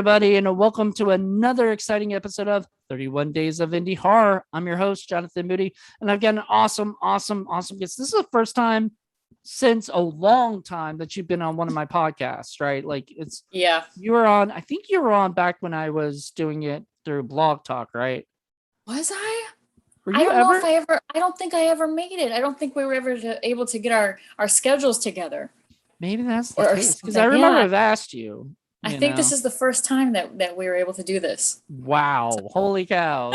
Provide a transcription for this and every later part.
everybody, and welcome to another exciting episode of 31 Days of Indie Horror. I'm your host, Jonathan Moody, and I've got an awesome guest. This is the first time since a long time that you've been on one of my podcasts, right? Like you were on, I think you were on back when I was doing it through Blog Talk, right? Was I? Were I you don't ever? know if I ever, I don't think I ever made it. I don't think we were ever able to get our schedules together Maybe that's the or case because I something. remember Yeah. I've asked you. I You think this know, is the first time that we were able to do this. wow, holy cow!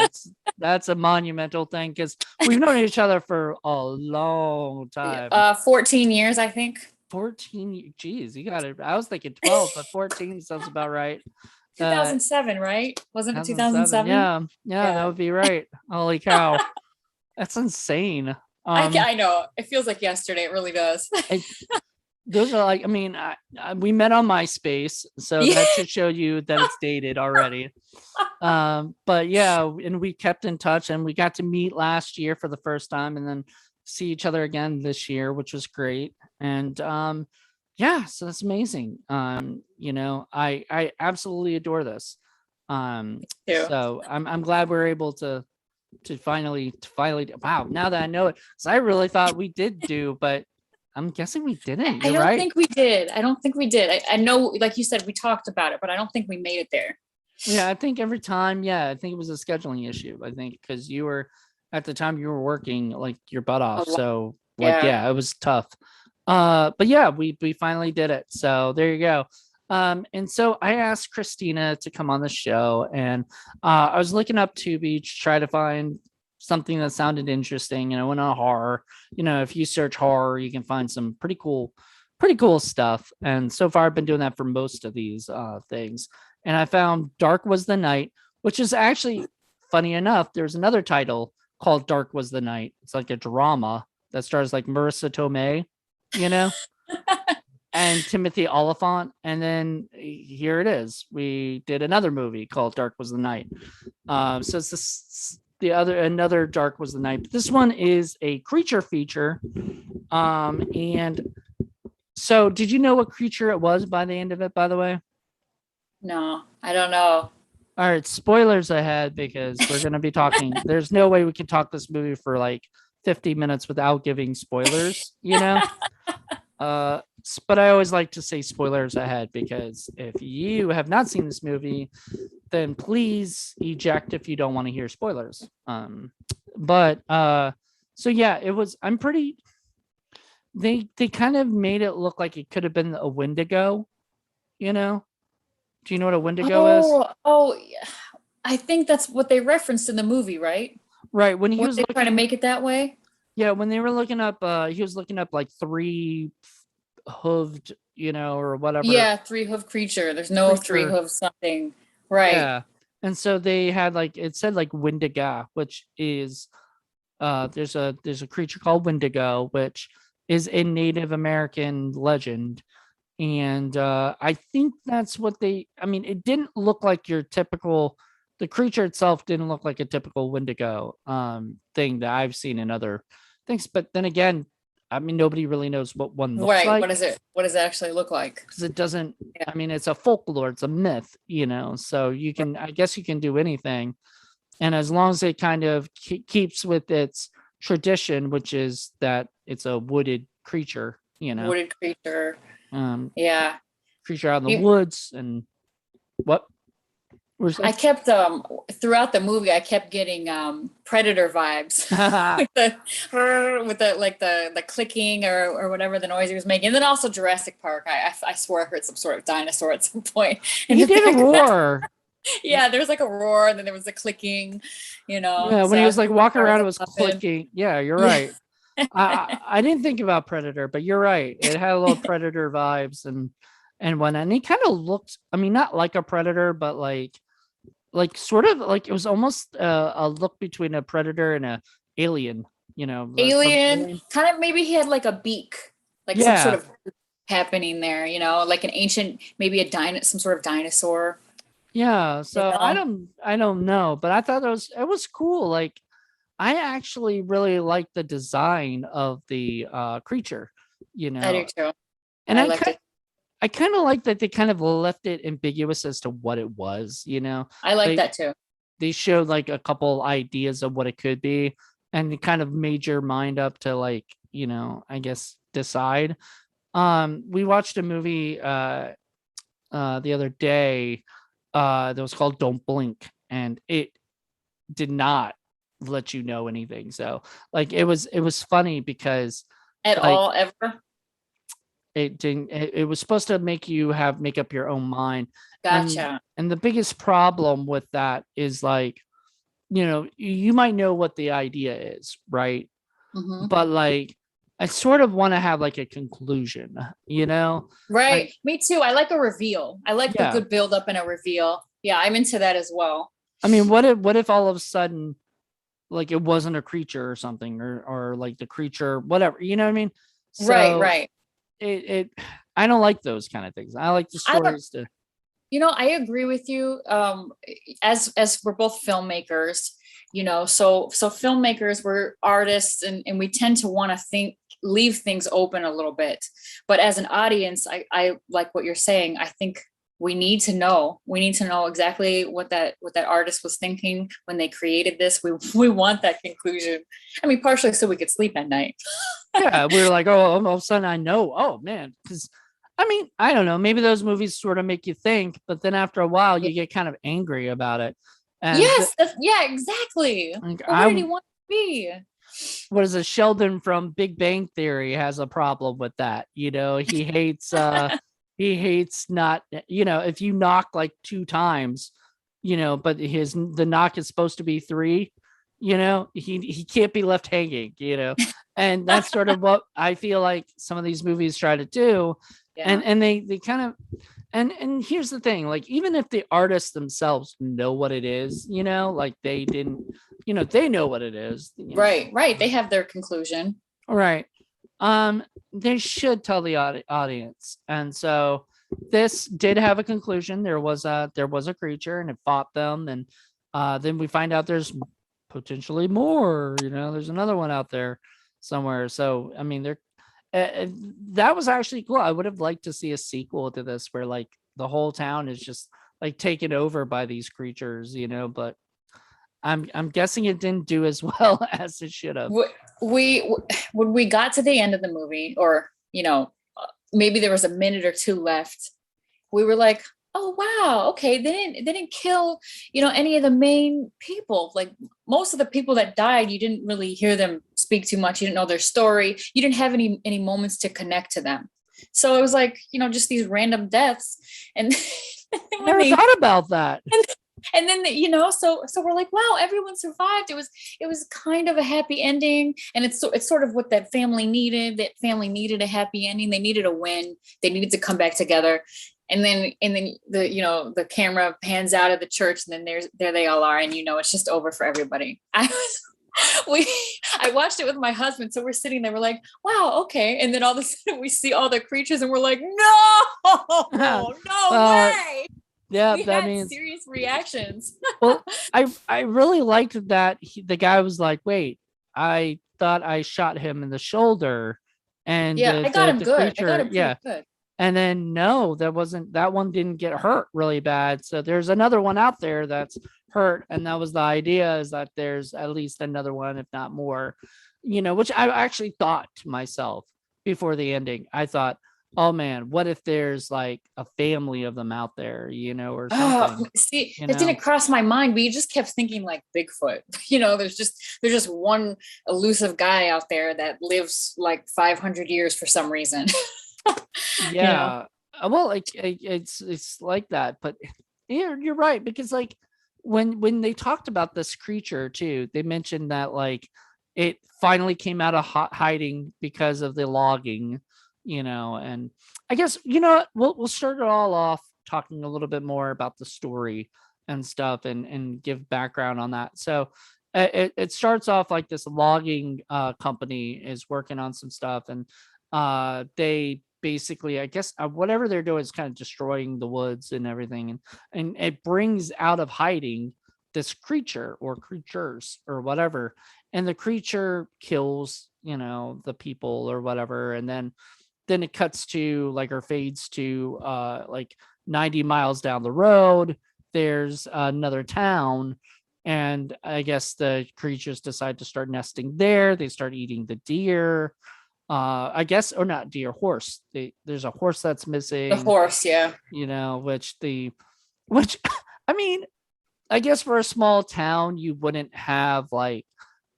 That's a monumental thing because we've known each other for a long time. 14 years, I think. 14, geez, you got it. I was thinking 12, but 14 sounds about right. 2007, right? Wasn't it 2007. 2007? Yeah, that Yeah. would be right. Holy cow. That's insane. I know. It feels like yesterday. It really does. it, those are like, I mean, we met on MySpace, so Yeah. that should show you that it's dated already. But yeah, and we kept in touch and we got to meet last year for the first time and then see each other again this year, which was great. And yeah, so that's amazing. I absolutely adore this. Too. So I'm glad we're able to finally wow, now that I know it, because I really thought we did do, but I'm guessing we didn't. I You're don't right. think we did. I don't think we did. I know, like you said, we talked about it, but I don't think we made it there. Yeah, I think every time, I think it was a scheduling issue. I think because you were at the time you were working like your butt off. So like, Yeah. it was tough. But yeah, we finally did it. So there you go. And so I asked Kristina to come on the show, and I was looking up Tubi to try to find something that sounded interesting. And I went on horror. If you search horror, you can find some pretty cool stuff. And so far, I've been doing that for most of these things. And I found Dark Was the Night, which is actually funny enough. There's another title called Dark Was the Night. It's like a drama that stars like Marissa Tomei, and Timothy Oliphant. And then here it is. We did another movie called Dark Was the Night. So it's another Dark Was the Night. But this one is a creature feature. And so did you know what creature it was by the end of it, by the way? No, I don't know. All right, spoilers ahead because we're going to be talking. There's no way we can talk this movie for like 50 minutes without giving spoilers, but I always like to say spoilers ahead because if you have not seen this movie, then please eject if you don't want to hear spoilers. So yeah, it was, they kind of made it look like it could have been a Wendigo, Do you know what a Wendigo is? Oh, yeah. I think that's what they referenced in the movie, right? Right. When he was trying to make it that way. Yeah, when they were looking up, he was looking up like three hooved, or whatever. Yeah, three-hooved creature. There's no three-hooved something. Right. Yeah. And so they had it said like Wendiga, which is there's a creature called Wendigo, which is a Native American legend. And I think that's what it didn't look like your typical, the creature itself didn't look like a typical Wendigo thing that I've seen in other things. But then again, nobody really knows what one looks like. What does it actually look like? Because it doesn't, it's a folklore, it's a myth, so I guess you can do anything. And as long as it kind of keeps with its tradition, which is that it's a wooded creature, Wooded creature. Creature out in the woods. And what I kept throughout the movie I kept getting Predator vibes with the clicking or whatever the noise he was making. And then also Jurassic Park. I swore I heard some sort of dinosaur at some point. And he did a roar. Yeah, there was like a roar and then there was a clicking, Yeah, when he was like walking around, it was clicking. Yeah, you're right. I didn't think about Predator, but you're right. It had a little Predator vibes and whatnot. And he kind of looked, not like a Predator, but like sort of like it was almost a look between a Predator and a alien. Alien. Kind of, maybe he had like a beak, like some sort of happening there. Like an ancient, maybe some sort of dinosaur. Yeah. So I don't know, but I thought it was cool. Like, I actually really like the design of the creature, I do too. And I liked it. I kind of like that they kind of left it ambiguous as to what it was, you know. I like They that too. they showed like a couple ideas of what it could be, and it kind of made your mind up to like, you know, I guess decide. We watched a movie the other day that was called Don't Blink, and it did not let you know anything. So like it was funny because At like all, ever? it didn't it was supposed to make up your own mind. and Gotcha. and the biggest problem with that is like, you know, you might know what the idea is, right? Hmm. But like I sort of want to have like a conclusion, you know? Right. Like, Me too. I like a reveal. I like the yeah. good build up and a reveal. Yeah, I'm into that as well. I mean, what if all of a sudden like it wasn't a creature or something, or like the creature, whatever, you know what I mean? Right, So right. it I don't like those kind of things. I like the I don't, stories to I agree with you. As we're both filmmakers, so filmmakers, we're artists, and we tend to want to leave things open a little bit. But as an audience, I like what you're saying. I think we need to know exactly what that artist was thinking when they created this. We want that conclusion. I mean, partially so we could sleep at night. yeah, we were like, oh, all of a sudden I know, oh man, because I mean, I don't know, maybe those movies sort of make you think, but then after a while you get kind of angry about it. And Yes, yeah, exactly. like, But what did he want to be? what is it, Sheldon from Big Bang Theory has a problem with that, you know. He hates not, you know, if you knock like two times, you know, but the knock is supposed to be three, you know, he can't be left hanging, you know. And that's sort of what I feel like some of these movies try to do. and Yeah. and they kind of, and here's the thing, like even if the artists themselves know what it is, you know, like they didn't, you know, they know what it is, you Right, know. right. They have their conclusion. All right. They should tell the audience. And so this did have a conclusion. There was a creature and it fought them, and then we find out there's potentially more, you know, there's another one out there somewhere. So I mean, that was actually cool. I would have liked to see a sequel to this where like the whole town is just like taken over by these creatures, you know, but I'm guessing it didn't do as well as it should have. We when we got to the end of the movie, or maybe there was a minute or two left, we were like, oh wow, okay, they didn't kill any of the main people. Like, most of the people that died, you didn't really hear them speak too much. You didn't know their story. You didn't have any moments to connect to them. So it was like, just these random deaths. And I when never thought about that. and then so we're like, wow, everyone survived. It was kind of a happy ending, and it's sort of what that family needed. That family needed a happy ending. They needed a win. They needed to come back together. And then the camera pans out of the church, and then there they all are, and it's just over for everybody. I watched it with my husband, so we're sitting there, we're like, wow, okay. And then all of a sudden we see all the creatures, and we're like, no, no way. Yeah, We that had means, serious reactions. well, I really liked that the guy was like, wait, I thought I shot him in the shoulder, and Yeah, I got him the good. I got creature, him yeah. pretty good. And then no, that one didn't get hurt really bad. So there's another one out there that's hurt, and that was the idea, is that there's at least another one, if not more, you know, which I actually thought to myself before the ending. I thought, oh man, what if there's like a family of them out there, you know, or Oh, something, see, you that know? didn't cross my mind. We just kept thinking like Bigfoot. There's just one elusive guy out there that lives like 500 years for some reason. you know. Yeah. Well, like it's like that, but you're right, because like when they talked about this creature too, they mentioned that like it finally came out of hiding because of the logging, you know. And I guess, you know what, we'll start it all off talking a little bit more about the story and stuff, and give background on that. So it starts off like this logging company is working on some stuff, and they basically, I guess, whatever they're doing is kind of destroying the woods and everything, and it brings out of hiding this creature or creatures or whatever, and the creature kills, you know, the people or whatever, and then then it cuts to like, or fades to like 90 miles down the road. There's another town, and I guess the creatures decide to start nesting there. They start eating the deer. I guess, or not deer, horse. There's a horse that's missing. The horse, yeah. Which I mean, I guess for a small town, you wouldn't have like,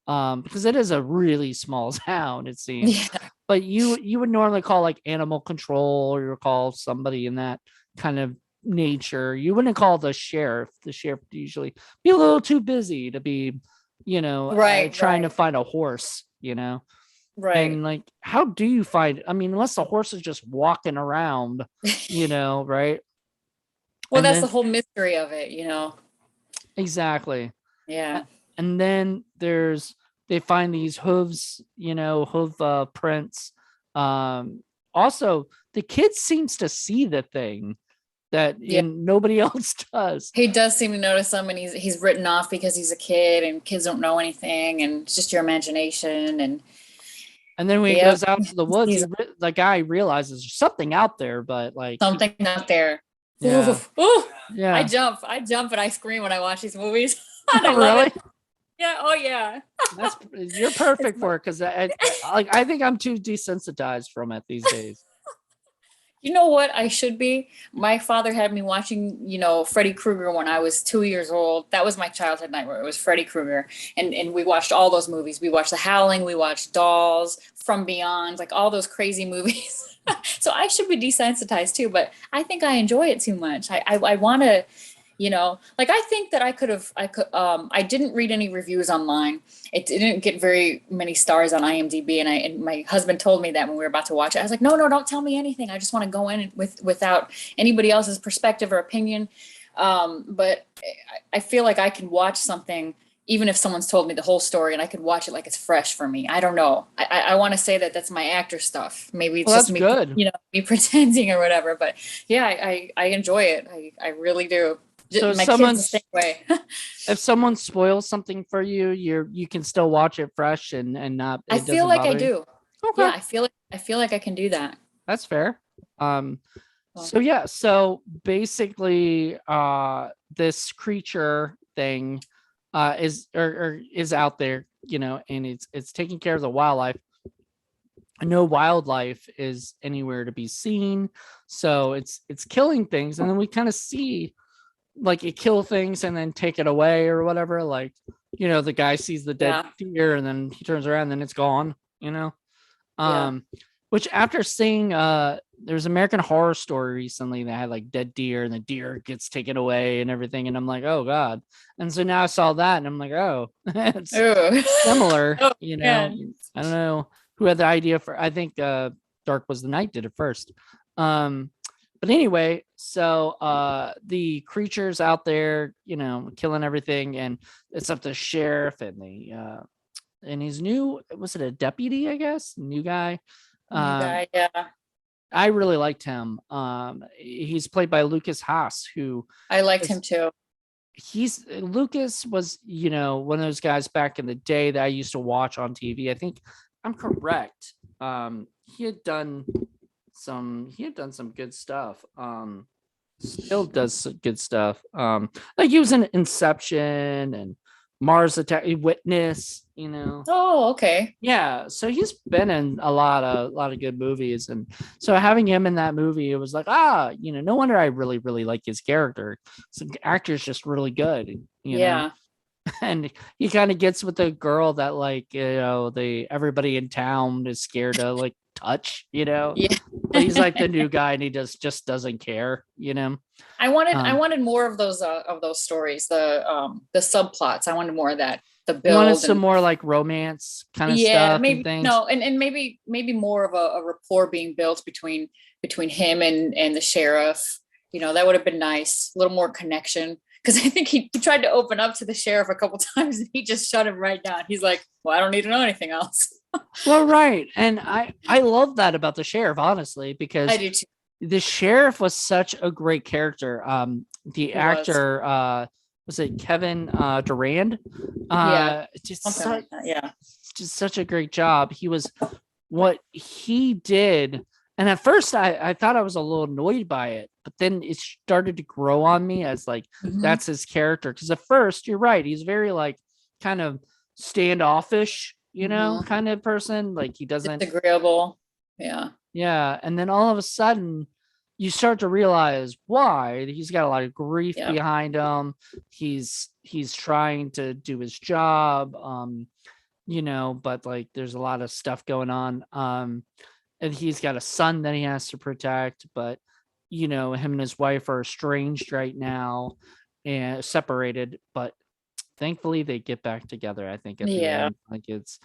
because it is a really small town, it seems. Yeah. But you would normally call like animal control, or you would call somebody in that kind of nature. You wouldn't call the sheriff. The sheriff would usually be a little too busy to be, trying to find a horse, Right. And like, how do you find? I mean, unless the horse is just walking around, right? Well, and that's the whole mystery of it, Exactly. Yeah. And then they find these hooves, hoof prints. Also, the kid seems to see the thing that nobody else does. He does seem to notice them, and he's written off because he's a kid, and kids don't know anything, and it's just your imagination. And then when he goes out to the woods, the guy realizes there's something out there, but like something out there. Yeah. Ooh. Yeah. I jump and I scream when I watch these movies. I really? It. Yeah. Oh yeah. You're perfect for it, because I think I'm too desensitized from it these days. You know what I should be? My father had me watching, Freddy Krueger when I was 2 years old. That was my childhood nightmare. It was Freddy Krueger. And we watched all those movies. We watched The Howling. We watched Dolls, From Beyond, like all those crazy movies. So I should be desensitized too, but I think I enjoy it too much. I want to, I think that I didn't read any reviews online. It didn't get very many stars on IMDb. And my husband told me that when we were about to watch it. I was like, no, don't tell me anything. I just want to go in without anybody else's perspective or opinion. But I feel like I can watch something, even if someone's told me the whole story, and I could watch it like it's fresh for me. I don't know. I want to say that that's my actor stuff. Maybe it's just me, good. Me pretending or whatever. But yeah, I enjoy it. I really do. So my kids the same way. If someone spoils something for you, you can still watch it fresh and not. I feel like I do. Okay. Yeah, I feel like I can do that. That's fair. So basically, this creature thing is out there, and it's taking care of the wildlife. No wildlife is anywhere to be seen, so it's killing things, and then we kind of see like it kill things and then take it away or whatever. Like, the guy sees the dead deer and then he turns around and then it's gone. Which after seeing there's American Horror Story recently that had like dead deer and the deer gets taken away and everything, and I'm like, oh god. And so now I saw that and I'm like, oh, it's similar. Oh, I don't know who had the idea for. I think Dark Was the Night did it first. But anyway, so the creatures out there, killing everything, and it's up to the sheriff and and his new, was it a deputy, I guess? New guy. Yeah. I really liked him. He's played by Lucas Haas, who I liked him too. Lucas was, one of those guys back in the day that I used to watch on TV. I think I'm correct. He had done some good stuff. Still does good stuff. Like he was in Inception and Mars Attack, Witness, Oh, okay. Yeah, so he's been in a lot of good movies, and so having him in that movie, it was like, no wonder I really, really like his character. So the actor's just really good, Yeah. And he kind of gets with the girl that like, everybody in town is scared to like touch, Yeah. But he's like the new guy and he just doesn't care, I wanted more of those stories, the subplots. I wanted more of that. The build. You wanted some more like romance kind of stuff. Maybe and no, and maybe more of a rapport being built between him and the sheriff. That would have been nice. A little more connection. Because I think he tried to open up to the sheriff a couple times and he just shut him right down. He's like, well, I don't need to know anything else. Well, right. And I love that about the sheriff, honestly, because I do too. The sheriff was such a great character. The actor, was it Kevin Durand? Just such a great job. He was what he did. And at first I thought I was a little annoyed by it, but then it started to grow on me as like, that's his character. Cause at first you're right. He's very like kind of standoffish, kind of person. Like he doesn't disagreeable. Yeah. Yeah. And then all of a sudden you start to realize why. He's got a lot of grief behind him. He's trying to do his job. But like there's a lot of stuff going on. And he's got a son that he has to protect, but him and his wife are estranged right now and separated, but thankfully they get back together. I think at the end, like it's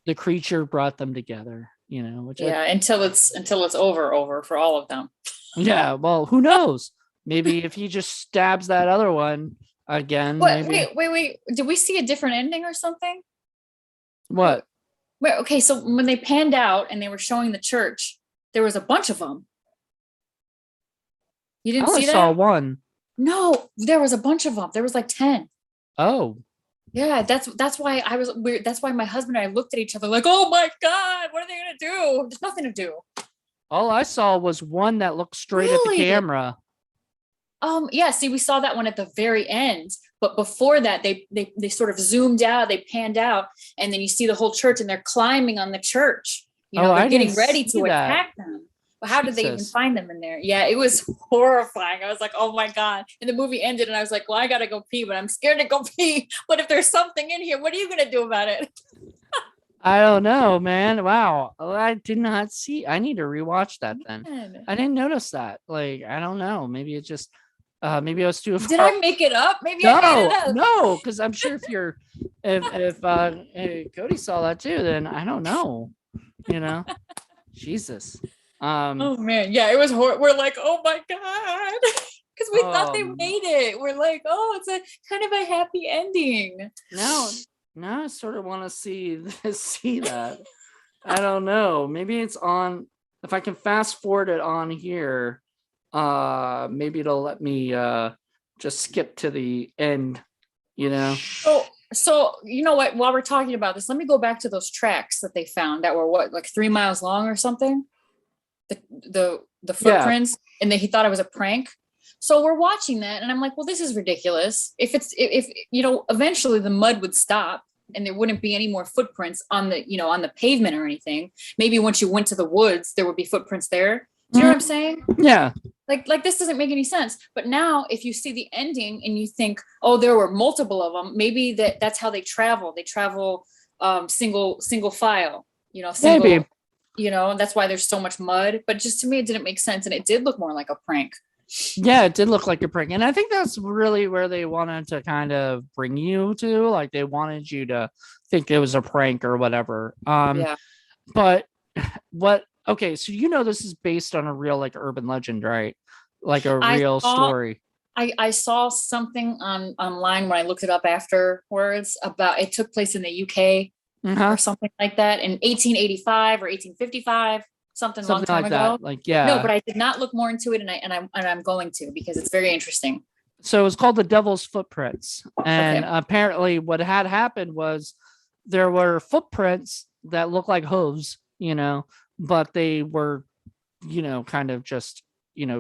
the creature brought them together, which until it's over for all of them. Yeah, well, who knows? Maybe if he just stabs that other one again. Wait. Did we see a different ending or something? What? Wait, okay, so when they panned out and they were showing the church, there was a bunch of them. You didn't see that? I saw one. No, there was a bunch of them. There was like 10. Oh. Yeah, that's why I was weird. That's why my husband and I looked at each other like, oh my God, what are they gonna do? There's nothing to do. All I saw was one that looked straight at the camera. Yeah, see, we saw that one at the very end, but before that, they sort of zoomed out, they panned out, and then you see the whole church, and they're climbing on the church. They're getting ready to attack them. But how did they even find them in there? Yeah, it was horrifying. I was like, oh my God. And the movie ended, and I was like, well, I gotta go pee, but I'm scared to go pee. But if there's something in here, what are you gonna do about it? I don't know, man. Wow. I did not see. I need to rewatch that then. I didn't notice that. Like, I don't know. Maybe it just, maybe I was too far. Did I make it up? Maybe I made it up. No, because I'm sure if Cody saw that too, then I don't know. Jesus. Oh man, yeah, it was horrible. We're like, oh my God, because we thought they made it. We're like, oh, it's a kind of a happy ending. Now I sort of want to see that. I don't know. Maybe it's on. If I can fast forward it on here, maybe it'll let me just skip to the end. So you know what? While we're talking about this, let me go back to those tracks that they found that were like 3 miles long or something. The footprints, and he thought it was a prank. So we're watching that, and I'm like, well, this is ridiculous. If eventually the mud would stop and there wouldn't be any more footprints on the pavement or anything. Maybe once you went to the woods, there would be footprints there. Do you know what I'm saying? Yeah. Like this doesn't make any sense. But now if you see the ending and you think, oh, there were multiple of them, maybe that's how they travel. They travel single file, maybe. That's why there's so much mud. But just to me, it didn't make sense. And it did look more like a prank. Yeah, it did look like a prank. And I think that's really where they wanted to kind of bring you to. Like they wanted you to think it was a prank or whatever. But okay, so this is based on a real like urban legend, right? Like a real story. I saw something online when I looked it up afterwards about it took place in the UK. Or something like that in 1885 or 1855, something long time like ago. That. Like, yeah. No, but I did not look more into it, and I'm going to, because it's very interesting. So it's called The Devil's Footprints, and apparently what had happened was there were footprints that looked like hooves, but they were, kind of just,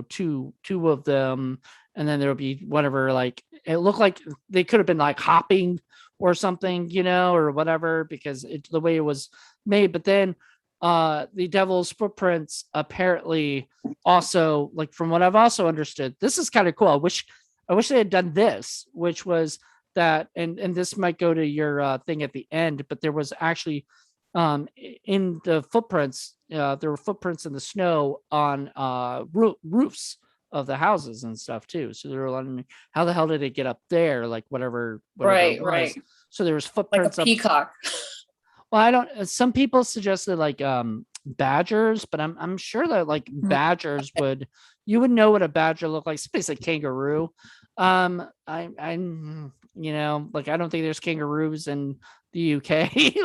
two of them, and then there would be whatever, like it looked like they could have been like hopping or something, or whatever, because the way it was made. But then the devil's footprints apparently also, like from what I've also understood, this is kind of cool. I wish they had done this, which was that, and this might go to your thing at the end, but there was actually in the footprints, there were footprints in the snow on roofs of the houses and stuff too. So they were wondering, how the hell did it get up there? Like whatever right. So there was footprints like a peacock. Well, I don't. Some people suggested like badgers, but I'm sure that like badgers you would know what a badger looked like. Space like kangaroo. I like I don't think there's kangaroos in the UK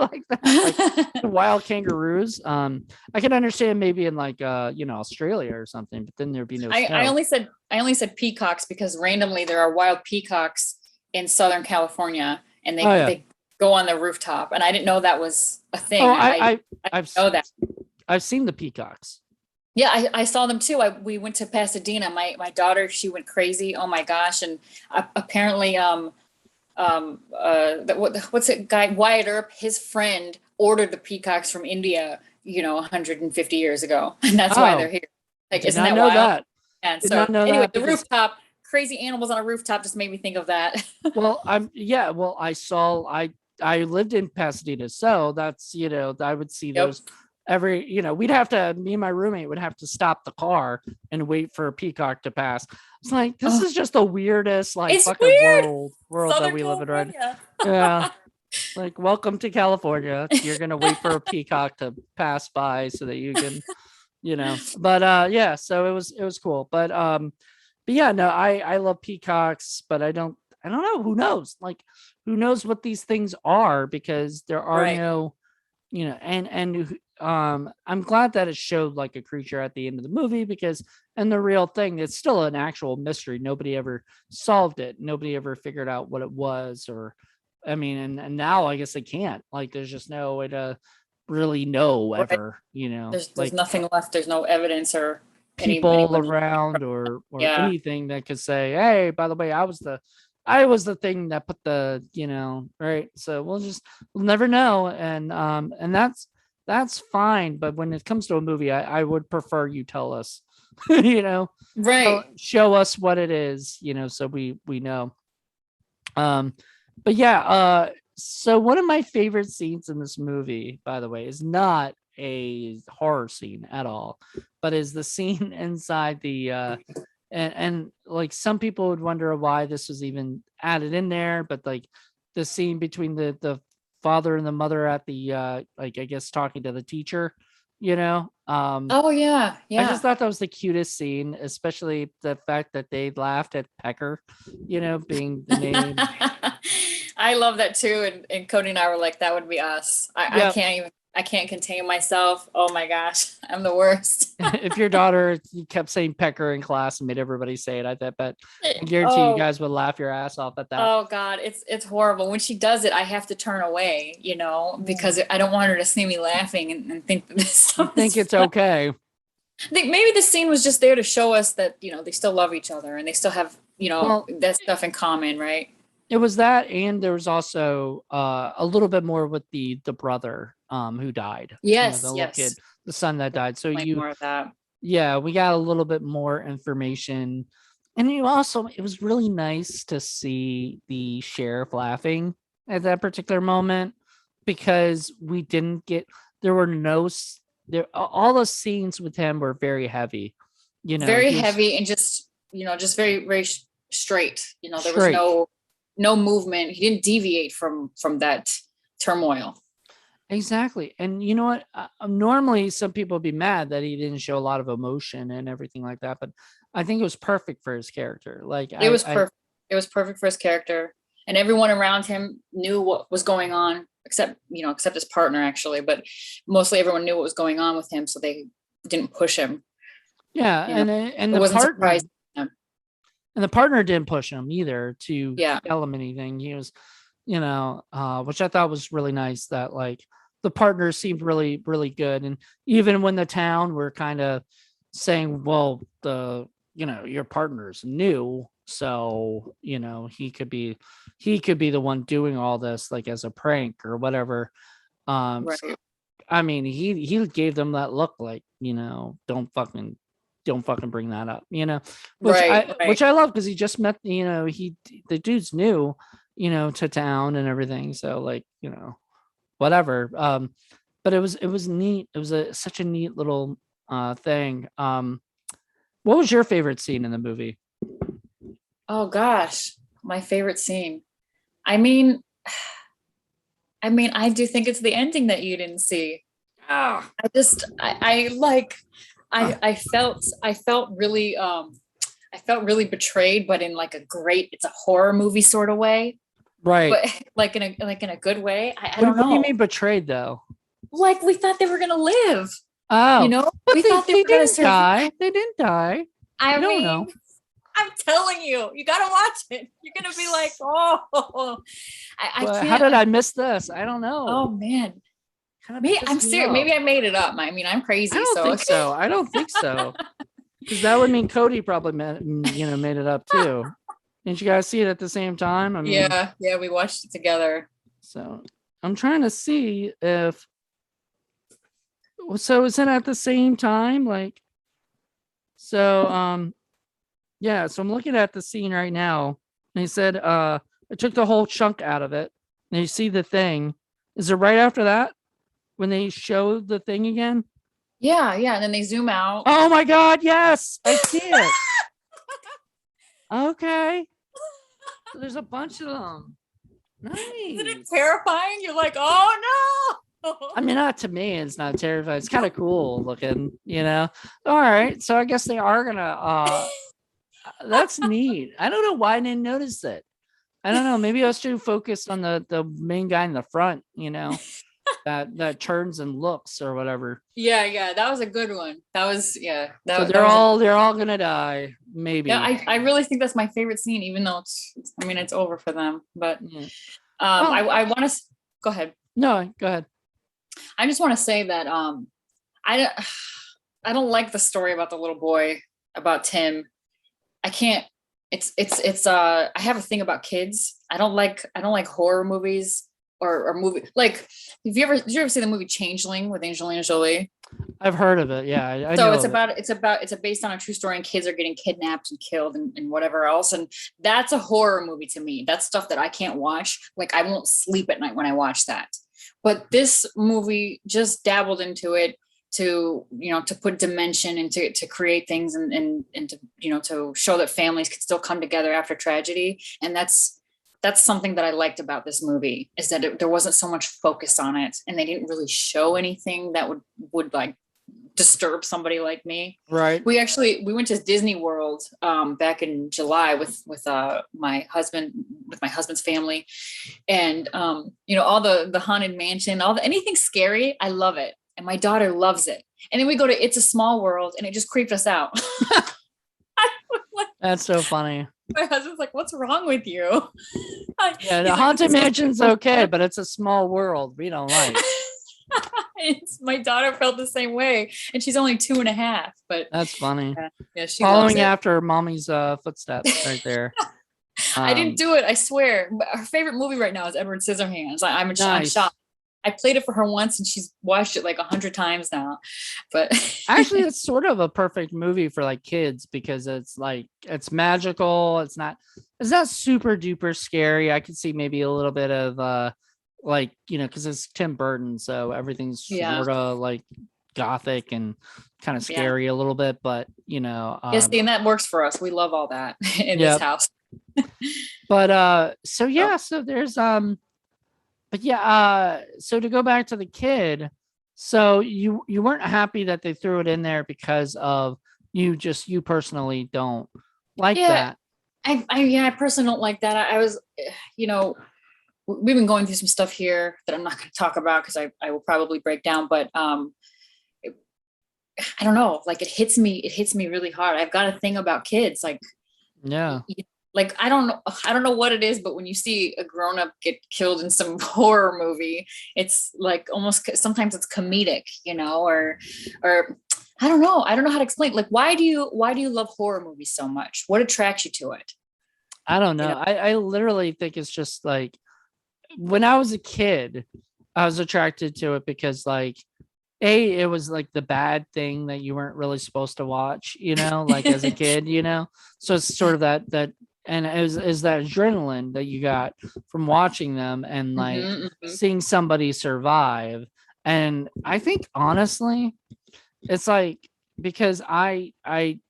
like that, like wild kangaroos. I can understand maybe in like Australia or something, but then there'd be no. I only said peacocks because randomly there are wild peacocks in Southern California, and they go on the rooftop, and I didn't know that was a thing. I've know that. I've seen the peacocks. Yeah, I saw them too. We went to Pasadena. My daughter, she went crazy. Oh my gosh! And apparently, what's it guy Wyatt Earp, his friend ordered the peacocks from India, 150 years ago, and that's why they're Oh, here. Like, did isn't not that know wild? that. And Did not so, know anyway, that the because rooftop, crazy animals on a rooftop, just made me think of that. well, I lived in Pasadena, so that's I would see Yep. those every we'd have to me and my roommate would have to stop the car and wait for a peacock to pass. It's like this Oh, is just the weirdest like it's fucking weird. world that Southern we live in right. California. Yeah. Like welcome to California. You're gonna wait for a peacock to pass by so that you can, But yeah, so it was cool. But yeah, no, I love peacocks, but I don't know. Who knows? Like who knows what these things are because there are Right. no, I'm glad that it showed like a creature at the end of the movie because and the real thing, it's still an actual mystery. Nobody ever solved it. Nobody ever figured out what it was or I mean, and now I guess they can't. Like there's just no way to really know Right. ever, There's like nothing left. There's no evidence or people anyone. around or Yeah. anything that could say, hey, by the way, I was the thing that put the, right. So we'll never know. And that's fine. But when it comes to a movie, I would prefer you tell us, Right. show us what it is, so we know. Um, but yeah, so one of my favorite scenes in this movie, by the way, is not a horror scene at all, but is the scene inside the and like some people would wonder why this was even added in there, but like the scene between the father and the mother at the like I guess talking to the teacher, Oh yeah. I just Yeah. thought that was the cutest scene, especially the fact that they laughed at Pecker, being the name. I love that too. And Cody and I were like, that would be us. I Yeah. I can't contain myself. Oh my gosh. I'm the worst. If your daughter kept saying Pecker in class and made everybody say it, I guarantee you Oh, guys would laugh your ass off at that. oh God. It's horrible. When she does it, I have to turn away, because I don't want her to see me laughing and think that this You stuff think is it's fun. okay? I think maybe the scene was just there to show us that, they still love each other and they still have, Well, that stuff in common, right? it was that, and there was also a little bit more with the brother who died. The Yes, little yes. kid, the son that died. So Like more of that. yeah, we got a little bit more information, and it was really nice to see the sheriff laughing at that particular moment because we didn't get there were no there all the scenes with him were very heavy. Very He was heavy and just, just very, very straight. There was straight. no movement. He didn't deviate from that turmoil. Exactly. And you know what? Normally, some people would be mad that he didn't show a lot of emotion and everything like that, but I think it was perfect for his character. Like It was perfect. It was perfect for his character, and everyone around him knew what was going on, except his partner actually. But mostly everyone knew what was going on with him, so they didn't push him. yeah, You know, and it the wasn't partner surprising. To them. and the partner didn't push him either to Yeah, tell him anything. He was, which I thought was really nice that like the partner seemed really, really good. And even when the town were kind of saying, well, your partner's new. So, he could be the one doing all this like as a prank or whatever. So, right, I mean, he gave them that look like, don't fucking bring that up, which right, I right. which I love because he just met, the dude's new, to town and everything. So like, whatever. But it was neat. It was such a neat little thing. What was your favorite scene in the movie? Oh gosh, my favorite scene. I mean, I do think it's the ending that you didn't see. Ah, I like, I felt really, I felt really betrayed, but in like it's a horror movie sort of way, right. but like in a good way. I What, don't what do you know. mean betrayed though? Like we thought they were gonna live, Oh, but we they, thought they they were gonna didn't survive. die. They didn't die. I You don't mean, know. I'm telling you, you gotta watch it. You're gonna be like, oh, I Well, how can't. did I miss this? I don't know. Oh man, kind of Me, I'm pissed me serious. off. Maybe I made it up. I mean, I'm I crazy. don't So think so. I don't think so. Because that would mean Cody probably made it up too. Didn't you guys see it at the same time? I mean, yeah, we watched it together. so I'm trying to see if so is it at the same time? Like so yeah, so I'm looking at the scene right now. And he said I took the whole chunk out of it. And you see the thing. Is it right after that when they show the thing again? Yeah, and then they zoom out. Oh my god, yes, I see it. Okay. So there's a bunch of them. Nice. Isn't it terrifying? You're like, oh no. I mean, not to me, it's not terrifying. It's kind of cool looking, you know. All right. So I guess they are gonna that's neat. I don't know why I didn't notice it. I don't know. Maybe I was too focused on the main guy in the front, you know, that turns and looks or whatever. Yeah, that was a good one. That was So they're all gonna die, maybe. Yeah, I really think that's my favorite scene, even though it's over for them. But I want to go ahead. No, go ahead. I just want to say that I don't like the story about the little boy, about Tim. I can't. It's I have a thing about kids. I don't like horror movies or movie like. Did you ever see the movie Changeling with Angelina Jolie? I've heard of it. Yeah, I so know it's based on a true story, and kids are getting kidnapped and killed and whatever else, and that's a horror movie to me. That's stuff that I can't watch. Like, I won't sleep at night when I watch that. But this movie just dabbled into it to put dimension and to create things and to to show that families could still come together after tragedy. And that's something that I liked about this movie, is that there wasn't so much focus on it, and they didn't really show anything that would like disturb somebody like me. Right. We went to Disney World back in July with my husband's family, and all the haunted mansion, anything scary, I love it, and my daughter loves it. And then we go to It's a Small World, and it just creeped us out. That's so funny. My husband's like, "What's wrong with you?" Yeah, the haunted mansion's okay, but It's a Small World we don't like. My daughter felt the same way, and she's only 2.5. But that's funny. Yeah, she following after mommy's footsteps right there. I didn't do it, I swear. But her favorite movie right now is Edward Scissorhands. I'm shocked. I played it for her once, and she's watched it like 100 times now. But actually, it's sort of a perfect movie for like kids, because it's magical. It's not super duper scary. I could see maybe a little bit of because it's Tim Burton, so everything's sort of like gothic and kind of scary a little bit, but yes, and that works for us. We love all that in this house. But so there's so to go back to the kid, so you weren't happy that they threw it in there because of you personally don't like that. I personally don't like that. I was we've been going through some stuff here that I'm not going to talk about because I will probably break down, but I don't know, like it hits me really hard. I've got a thing about kids, like I don't know what it is, but when you see a grown-up get killed in some horror movie, it's like almost sometimes it's comedic, or I don't know how to explain. Like, why do you love horror movies so much? What attracts you to it? I don't know. I literally think it's just like, when I was a kid, I was attracted to it because it was like the bad thing that you weren't really supposed to watch, like as a kid, so it's sort of that, and is that adrenaline that you got from watching them and seeing somebody survive. And I think honestly, it's like, because I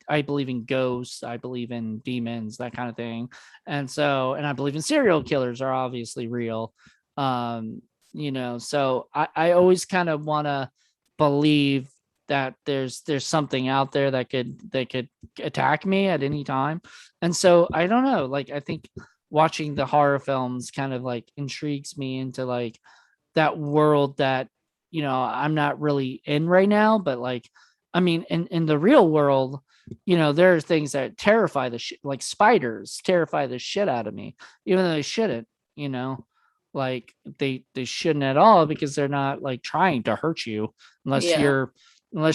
believe in ghosts, I believe in demons, that kind of thing. And I believe in serial killers are obviously real. So I always kind of want to believe that there's something out there that could attack me at any time. And so I don't know, like, I think watching the horror films kind of like intrigues me into like that world that, I'm not really in right now, but like, I mean, in the real world, there are things that terrify the shit, like spiders terrify the shit out of me, even though they shouldn't, like they shouldn't at all, because they're not like trying to hurt you unless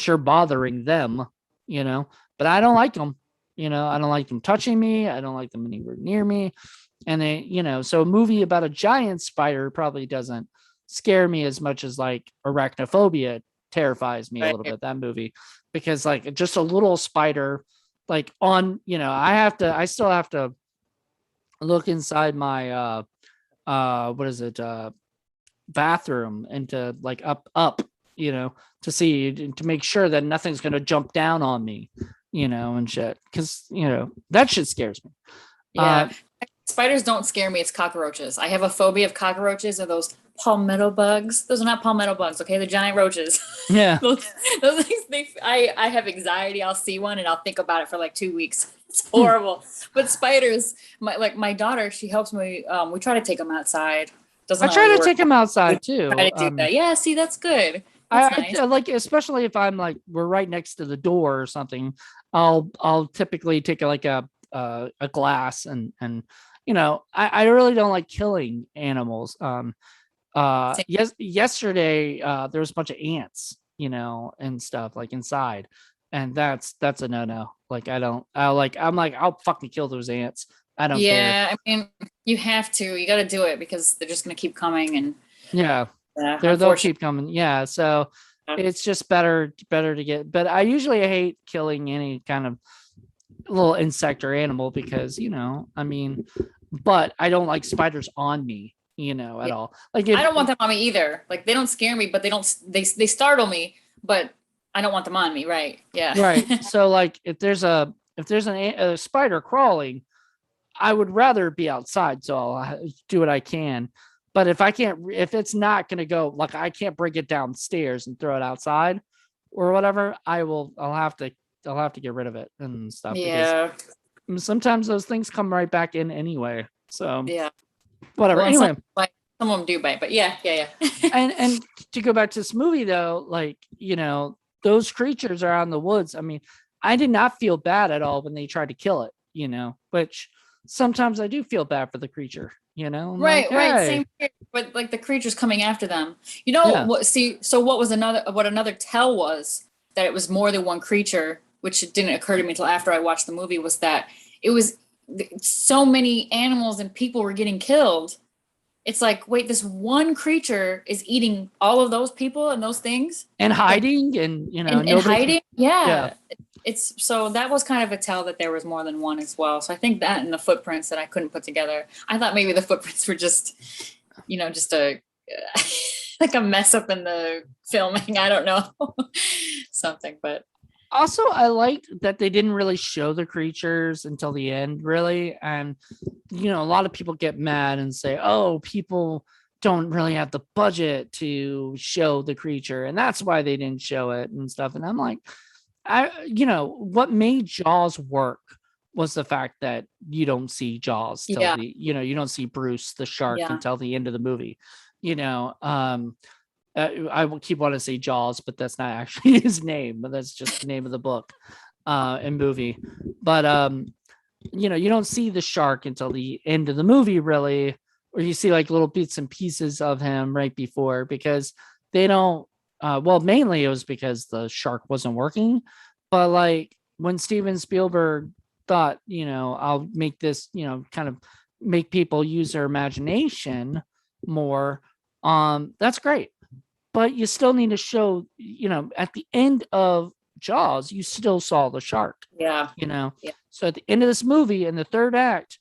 you're bothering them, you know. But I don't like them, you know. I don't like them touching me. I don't like them anywhere near me. And they, you know, so a movie about a giant spider probably doesn't scare me as much as like arachnophobia terrifies me a little bit, that movie, because like just a little spider like on, you know, I still have to look inside my what is it, bathroom, and to like up, you know, to see, to make sure that nothing's going to jump down on me, you know, and shit, because you know that shit scares me. Spiders don't scare me. It's cockroaches. I have a phobia of cockroaches, or those palmetto bugs. Those are not palmetto bugs, okay? The giant roaches. Yeah. those things, I have anxiety. I'll see one and I'll think about it for like 2 weeks. It's horrible. But spiders, my daughter, she helps me. We try to take them outside. I try to take them outside too. Try to do that. Yeah, see, that's good. Nice. I like, especially if I'm like, we're right next to the door or something, I'll typically take like a glass, and you know, I really don't like killing animals. Yesterday there was a bunch of ants, you know, and stuff like inside, and that's a no. Like I'm like, I'll fucking kill those ants. I don't care. Yeah, I mean, you have to. You got to do it because they're just gonna keep coming, and they'll keep coming. Yeah, so it's just better to get. But I usually hate killing any kind of little insect or animal, because you know, I mean, but I don't like spiders on me, you know, at all. Like I don't want them on me either. Like they don't scare me, but they startle me, but I don't want them on me. Right. Yeah. Right. So like if there's a spider crawling, I would rather be outside. So I'll do what I can. But if if it's not going to go, like I can't bring it downstairs and throw it outside or whatever, I'll have to get rid of it and stuff. Yeah. Because sometimes those things come right back in anyway. So yeah, whatever. Well, anyway, some of them do bite, but yeah. and to go back to this movie though, like, you know, those creatures are out in the woods. I mean, I did not feel bad at all when they tried to kill it, you know, which sometimes I do feel bad for the creature, you know. Right. Same here, but like the creatures coming after them, you know. What? See, so what another tell was that it was more than one creature, which didn't occur to me until after I watched the movie, was that it was so many animals and people were getting killed. It's like, wait, this one creature is eating all of those people and those things and hiding, and you know, and hiding. Yeah. It's so that was kind of a tell that there was more than one as well. So I think that and the footprints that I couldn't put together. I thought maybe the footprints were just, you know, just a like a mess up in the filming. I don't know. Something, but also I liked that they didn't really show the creatures until the end, really. And you know, a lot of people get mad and say, oh, people don't really have the budget to show the creature, and that's why they didn't show it and stuff. And I'm like, you know, what made Jaws work was the fact that you don't see Jaws till you know, you don't see Bruce the shark until the end of the movie, you know. I will keep wanting to say Jaws, but that's not actually his name, but that's just the name of the book and movie. But you know, you don't see the shark until the end of the movie, really, or you see like little bits and pieces of him right before, because they don't well, mainly it was because the shark wasn't working. But like when Steven Spielberg thought, you know, I'll make this, you know, kind of make people use their imagination more, that's great. But you still need to show, you know, at the end of Jaws, you still saw the shark. Yeah. You know, so at the end of this movie, in the third act,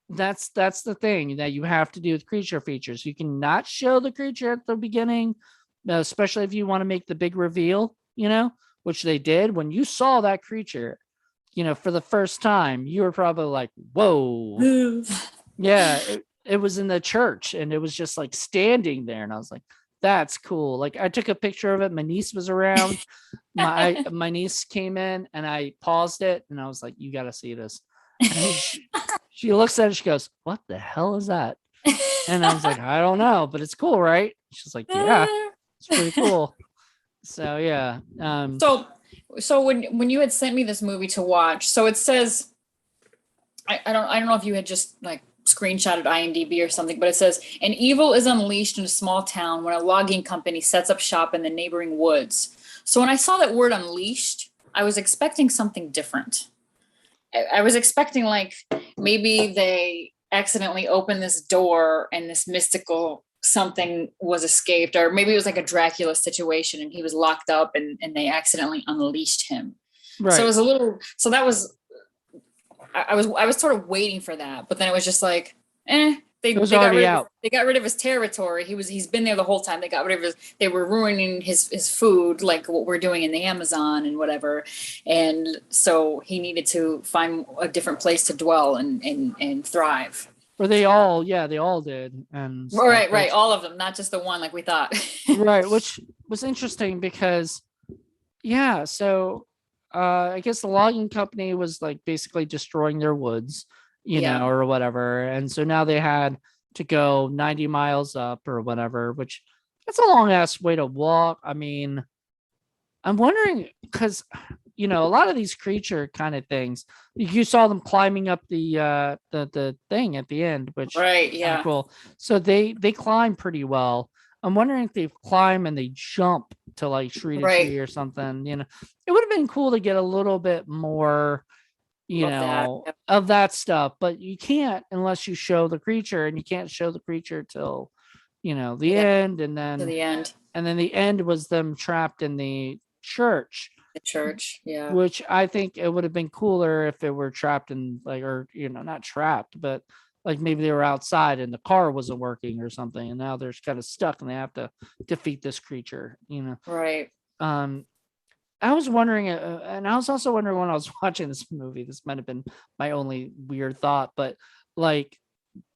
that's the thing that you have to do with creature features. You cannot show the creature at the beginning, especially if you want to make the big reveal, you know, which they did. When you saw that creature, you know, for the first time, you were probably like, whoa. Yeah, it was in the church, and it was just like standing there, and I was like, that's cool. Like I took a picture of it. My niece was around. My niece came in, and I paused it, and I was like, you got to see this. And she looks at it. She goes, what the hell is that? And I was like, I don't know, but it's cool, right? She's like, yeah, it's pretty cool. So yeah. So when you had sent me this movie to watch, so it says, I don't know if you had just like screenshotted IMDb or something, but it says an evil is unleashed in a small town when a logging company sets up shop in the neighboring woods. So when I saw that word unleashed, I was expecting something different. I was expecting like maybe they accidentally opened this door and this mystical something was escaped, or maybe it was like a Dracula situation and he was locked up and they accidentally unleashed him. Right. So it was a little, so that was, I was sort of waiting for that, but then it was just like, they got rid of his territory. He's been there the whole time. They got rid of his, they were ruining his food, like what we're doing in the Amazon and whatever. And so he needed to find a different place to dwell and thrive. Or they all did. And right. All of them, not just the one like we thought. Right. Which was interesting because, so I guess the logging company was like basically destroying their woods, you know, or whatever. And so now they had to go 90 miles up or whatever, which that's a long ass way to walk. I mean, I'm wondering because, you know, a lot of these creature kind of things, you saw them climbing up the thing at the end, which cool. So they climb pretty well. I'm wondering if they climb and they jump to like tree to tree or something. You know, it would have been cool to get a little bit more, of that stuff, but you can't unless you show the creature, and you can't show the creature till, the end, and then the end. And then the end was them trapped in the church. The church, yeah. Which I think it would have been cooler if it were trapped in like, or not trapped, but like maybe they were outside and the car wasn't working or something, and now they're kind of stuck and they have to defeat this creature. Right. I was wondering, and I was also wondering when I was watching this movie, this might have been my only weird thought, but like,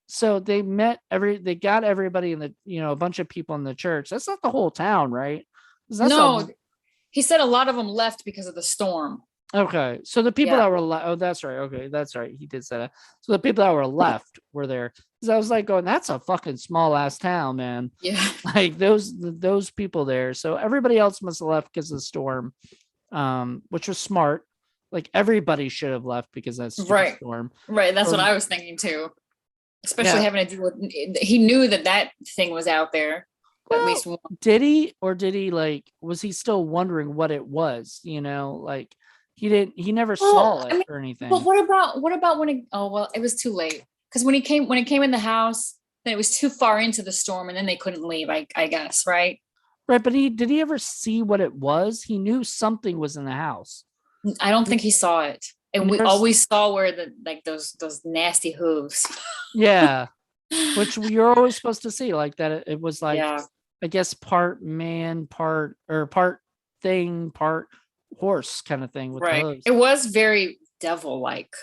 so they got everybody in the, a bunch of people in the church. That's not the whole town, right? No, he said a lot of them left because of the storm. Okay, so the people that were oh, that's right. Okay, that's right. He did say that. So the people that were left were there. Because I was like going, that's a fucking small ass town, man. Yeah. Like those people there. So everybody else must have left because of the storm, which was smart. Like everybody should have left because of that storm. Right. That's what I was thinking too. Especially having to do with, he knew that thing was out there. Well, at least did he like, was he still wondering what it was? Like. He never saw it or anything. But what about when it was too late. Because when it came in the house, then it was too far into the storm and then they couldn't leave, I guess, right? Right, but did he ever see what it was? He knew something was in the house. I don't think he saw it. And we always saw where those nasty hooves. Yeah. Which you're always supposed to see, like that it was like, I guess part man, part thing, part horse kind of thing with the hooves. It was very devil-like,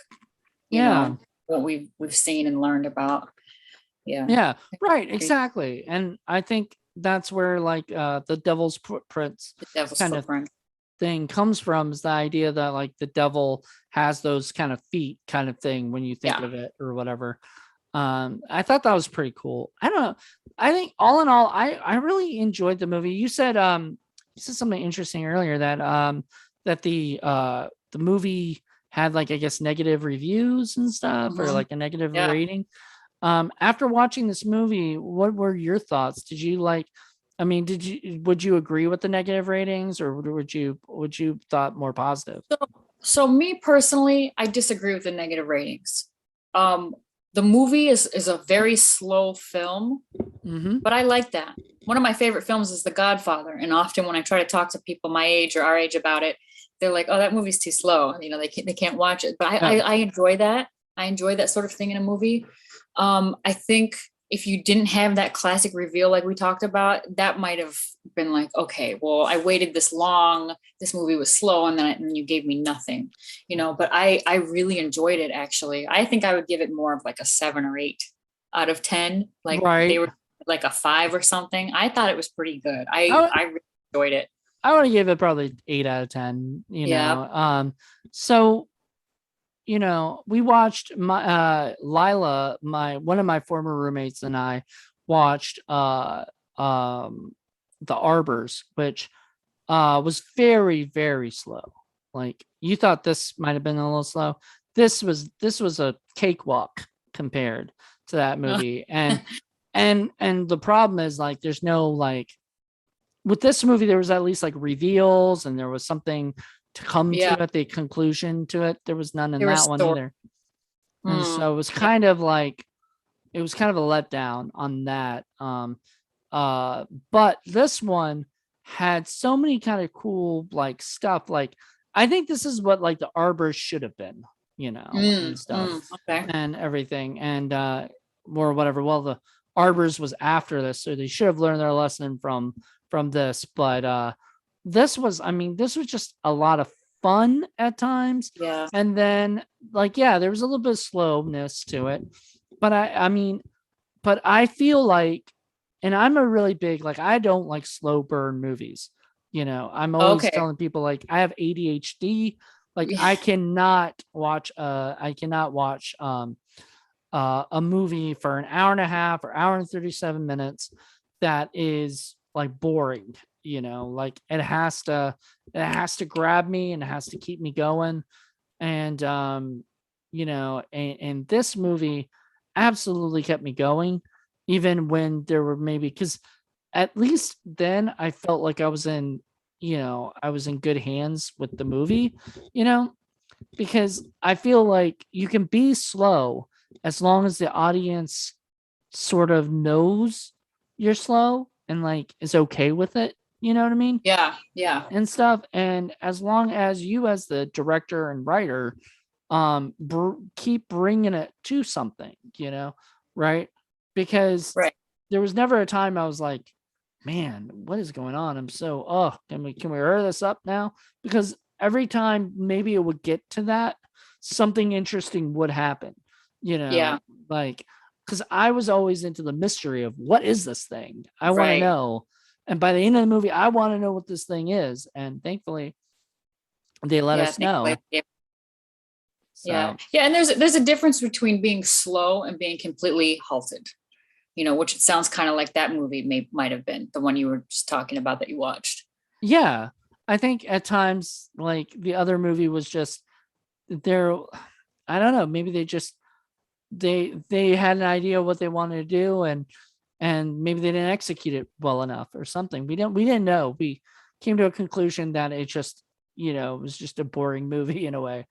you know, what we've seen and learned about. Yeah, right, exactly. And I think that's where like the devil's footprints kind of thing comes from, is the idea that like the devil has those kind of feet kind of thing when you think of it or whatever. I thought that was pretty cool. I don't know. I think all in all, I really enjoyed the movie. You said something interesting earlier that the movie had like, I guess, negative reviews and stuff, or like a negative rating. After watching this movie, what were your thoughts? Did you like? I mean, would you agree with the negative ratings, or would you thought more positive? So me personally, I disagree with the negative ratings. The movie is a very slow film, but I like that. One of my favorite films is The Godfather. And often when I try to talk to people my age or our age about it, they're like, oh, that movie's too slow. They can't watch it. But I enjoy that. I enjoy that sort of thing in a movie. I think if you didn't have that classic reveal like we talked about, that might have been like, okay, well, I waited this long. This movie was slow, and then you gave me nothing, but I really enjoyed it, actually. I think I would give it more of like a 7 or 8 out of 10. Like they were like a 5 or something. I thought it was pretty good. I really enjoyed it. I want to give it probably 8 out of 10, so, we watched Lila, one of my former roommates, and I watched The Arbors, which was very, very slow. Like, you thought this might have been a little slow. This was a cakewalk compared to that movie. And the problem is like there's no like with this movie there was at least like reveals and there was something to come to at the conclusion to it. There was none in that one either. And so it was kind of like it was kind of a letdown on that. But this one had so many kind of cool like stuff. Like I think this is what like the Arbors should have been, and stuff and everything. And or whatever. Well, the Arbors was after this, so they should have learned their lesson from this. But this was just a lot of fun at times. Yeah. And then like, there was a little bit of slowness to it. But but I feel like, and I'm a really big, like, I don't like slow burn movies. I'm always telling people like I have ADHD. Like I cannot watch a movie for an hour and a half or hour and 37 minutes that is like boring, like it has to grab me and it has to keep me going. And and this movie absolutely kept me going, even when there were maybe, because at least then I felt like I was in good hands with the movie, because I feel like you can be slow as long as the audience sort of knows you're slow and like is okay with it. You know what I mean? Yeah. And stuff. And as long as you as the director and writer keep bringing it to something, right? Because there was never a time I was like, man, what is going on? I'm so, can we hurry this up now? Because every time maybe it would get to that, something interesting would happen, like, because I was always into the mystery of what is this thing? I want to know. And by the end of the movie, I want to know what this thing is. And thankfully, they let us know. So. Yeah. And there's a difference between being slow and being completely halted, which it sounds kind of like that movie might have been the one you were just talking about that you watched. Yeah. I think at times, like the other movie was just there. I don't know. Maybe they just, they had an idea of what they wanted to do and maybe they didn't execute it well enough or something. We didn't know. We came to a conclusion that it just, it was just a boring movie in a way.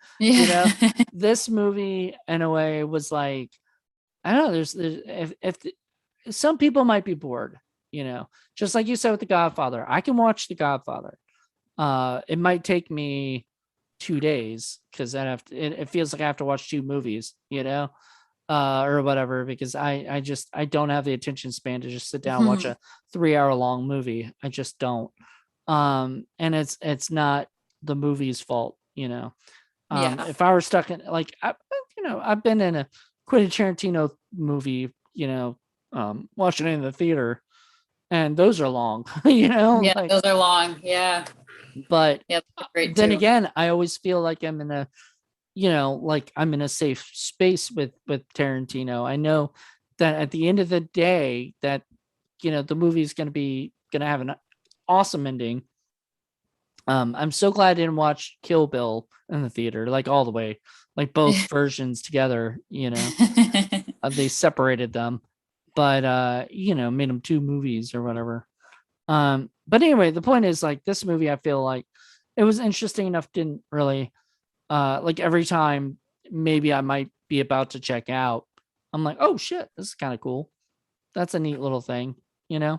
This movie in a way was like, I don't know. There's if some people might be bored, just like you said with The Godfather. I can watch The Godfather. It might take me 2 days because it feels like I have to watch 2 movies, or whatever, because I don't have the attention span to just sit down and watch a 3-hour long movie. I just don't. And it's not the movie's fault, if I were stuck in like, I've been in a Quentin Tarantino movie, watching it in the theater, and those are long, Yeah, like, those are long. Yeah. But great then too. again, I always feel like I'm in a, like I'm in a safe space with Tarantino. I know that at the end of the day that, the movie is going to have an awesome ending. I'm so glad I didn't watch Kill Bill in the theater, like all the way, like both versions together, they separated them, but, made them 2 movies or whatever. But anyway, the point is like this movie, I feel like it was interesting enough, didn't really, like every time maybe I might be about to check out, I'm like, oh shit, this is kind of cool. That's a neat little thing, Yeah.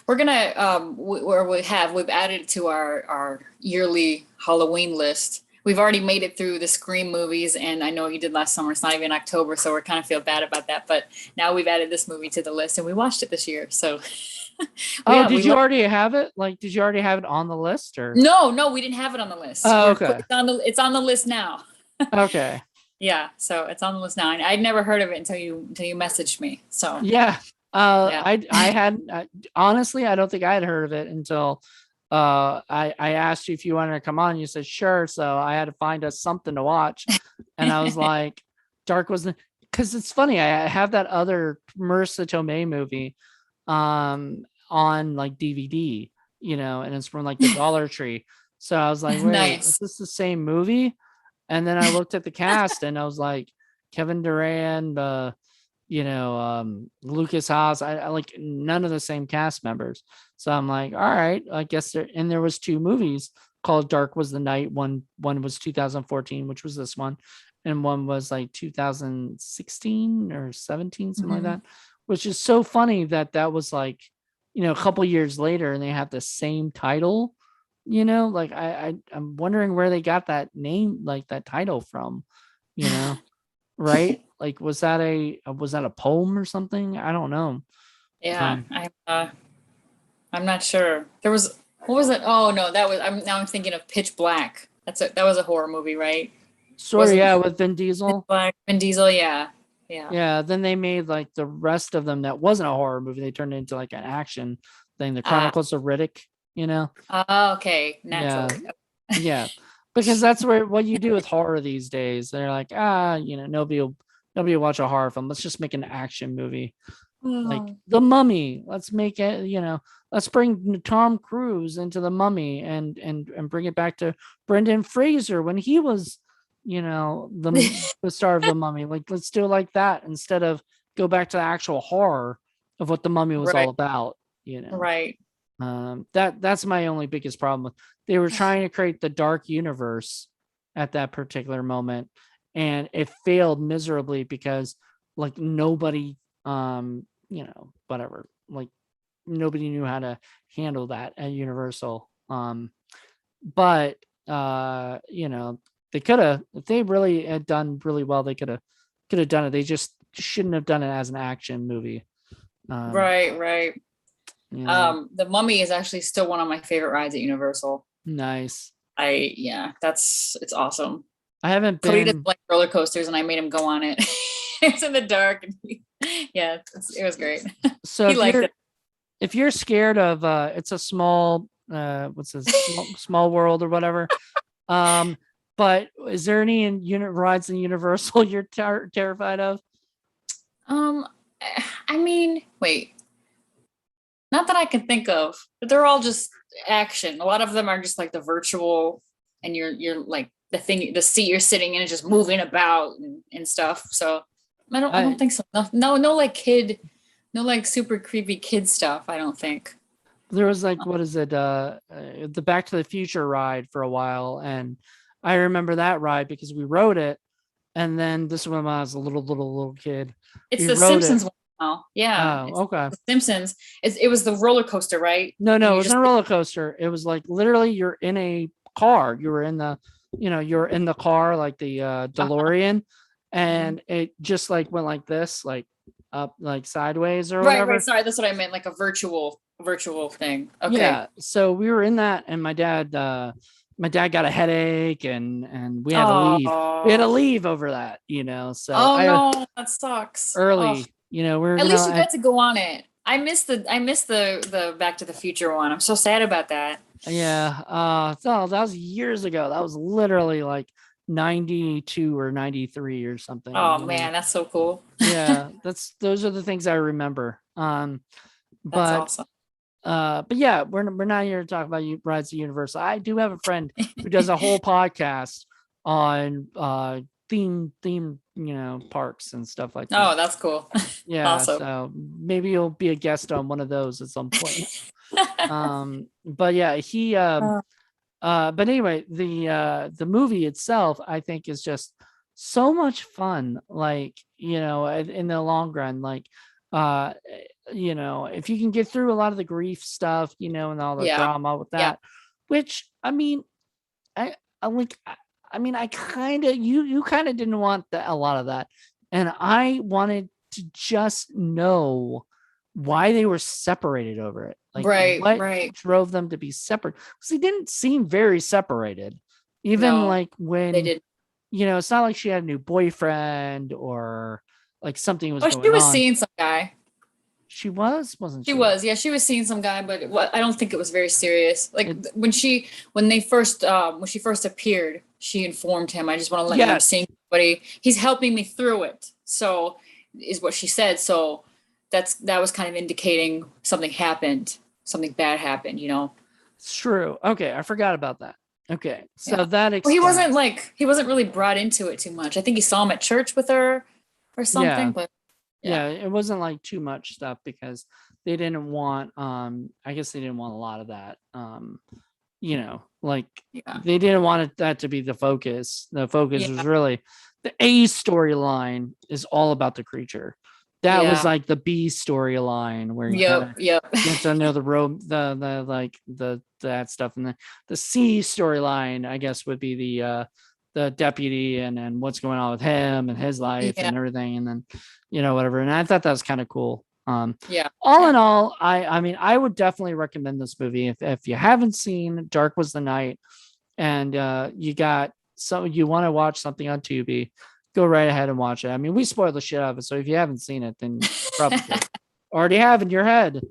We're gonna we've added to our yearly Halloween list. We've already made it through the Scream movies, and I know you did last summer. It's not even October, so we're kind of feel bad about that. But now we've added this movie to the list, and we watched it this year. So did you already have it? Like, did you already have it on the list, or no, we didn't have it on the list. Oh, okay. It's on the list now. Okay. Yeah, so it's on the list now. I'd never heard of it until you messaged me. So yeah. I had honestly, I don't think I had heard of it until I asked you if you wanted to come on. You said sure, so I had to find us something to watch, and I was like, Dark wasn't, because it's funny. I have that other Marissa Tomei movie, on like DVD, and it's from like the Dollar Tree. So I was like, wait, Nice. is this the same movie? And then I looked at the cast, and I was like, Kevin Durant, Lucas Haas. I like none of the same cast members. So I'm like, all right, I guess there was two movies called Dark Was the Night. One was 2014, which was this one, and one was like 2016 or 17, something like that, which is so funny that was like, a couple years later and they have the same title, like I'm wondering where they got that name, like that title from, right? Like, was that a poem or something? I don't know. Yeah, I'm not sure. There was, what was it? Oh no, I'm thinking of Pitch Black. That was a horror movie, right? Sorry, yeah, with Vin Diesel. Black, Vin Diesel, yeah. Yeah. Yeah, then they made like the rest of them that wasn't a horror movie. They turned it into like an action thing, The Chronicles of Riddick, Okay, Yeah. naturally. Yeah. Because that's what you do with horror these days. They're like, nobody will watch a horror film. Let's just make an action movie. Like The Mummy. Let's make it, let's bring Tom Cruise into The Mummy and bring it back to Brendan Fraser when he was, the star of The Mummy. Like, let's do it like that instead of go back to the actual horror of what The Mummy was all about, Right. That's my only biggest problem. They were trying to create the dark universe at that particular moment, and it failed miserably because like nobody, whatever, like nobody knew how to handle that at Universal. But they could have, if they really had done really well, they could have done it. They just shouldn't have done it as an action movie. Right. The Mummy is actually still one of my favorite rides at Universal. Nice. It's awesome. I haven't Cody been. doesn't like roller coasters, and I made him go on it. It's in the dark, and it was great. So he liked it. If you're scared of, it's a small, what's this, small world or whatever. But is there any rides in Universal you're terrified of? I mean, wait. Not that I can think of, but they're all just action. A lot of them are just like the virtual, and you're like the seat you're sitting in is just moving about and stuff. So I don't think so. No, no like super creepy kid stuff. I don't think. There was like, what is it? The Back to the Future ride for a while, and I remember that ride because we rode it. And then this one, when I was a little kid. It's the Simpsons one. Oh, yeah. Oh, okay. The Simpsons. It was the roller coaster, right? No, it wasn't a roller coaster. It was like literally you're in a car. You were in the car, like the DeLorean, and it just like went like this, like up, like sideways or whatever. Right. Sorry, that's what I meant. Like a virtual thing. Okay. Yeah. So we were in that, and my dad got a headache, and we had to leave. We had to leave over that, So no, that sucks. Early. We're at least you got to go on it. I missed the Back to the Future one. I'm so sad about that. Yeah. So that was years ago. That was literally like 92 or 93 or something. Oh man, that's so cool. Yeah, those are the things I remember. But that's awesome. But yeah, we're not here to talk about rides at Universal. I do have a friend who does a whole podcast on theme parks and stuff like that. Oh, that's cool. Yeah. Awesome. So maybe you'll be a guest on one of those at some point. But yeah, he but anyway, the movie itself I think is just so much fun, like, in the long run, like, if you can get through a lot of the grief stuff, and all the drama with that, which I mean, I kind of, you kind of didn't want a lot of that. And I wanted to just know why they were separated over it. Like, what drove them to be separate? Because they didn't seem very separated. Even like when they did, it's not like she had a new boyfriend or like something was going on. She was seeing some guy. She wasn't she? She was, yeah, she was seeing some guy, but I don't think it was very serious. Like when she first appeared, she informed him, I just want to let you know I'm seeing somebody. He's helping me through it. So is what she said. So that was kind of indicating something bad happened, It's true. Okay. I forgot about that. Okay. So that explains. He wasn't really brought into it too much. I think he saw him at church with her or something, but Yeah, it wasn't like too much stuff because they didn't want I guess they didn't want a lot of that. Like they didn't want that to be the focus. The focus was really the A storyline is all about the creature. That was like the B storyline where you get to know the road, the like that stuff, and the C storyline, I guess, would be the deputy and then what's going on with him and his life and everything, and then whatever. And I thought that was kind of cool. All in all, I mean, I would definitely recommend this movie if you haven't seen Dark Was the Night and you want to watch something on Tubi, go right ahead and watch it. I mean, we spoiled the shit out of it, so if you haven't seen it, then probably already have in your head,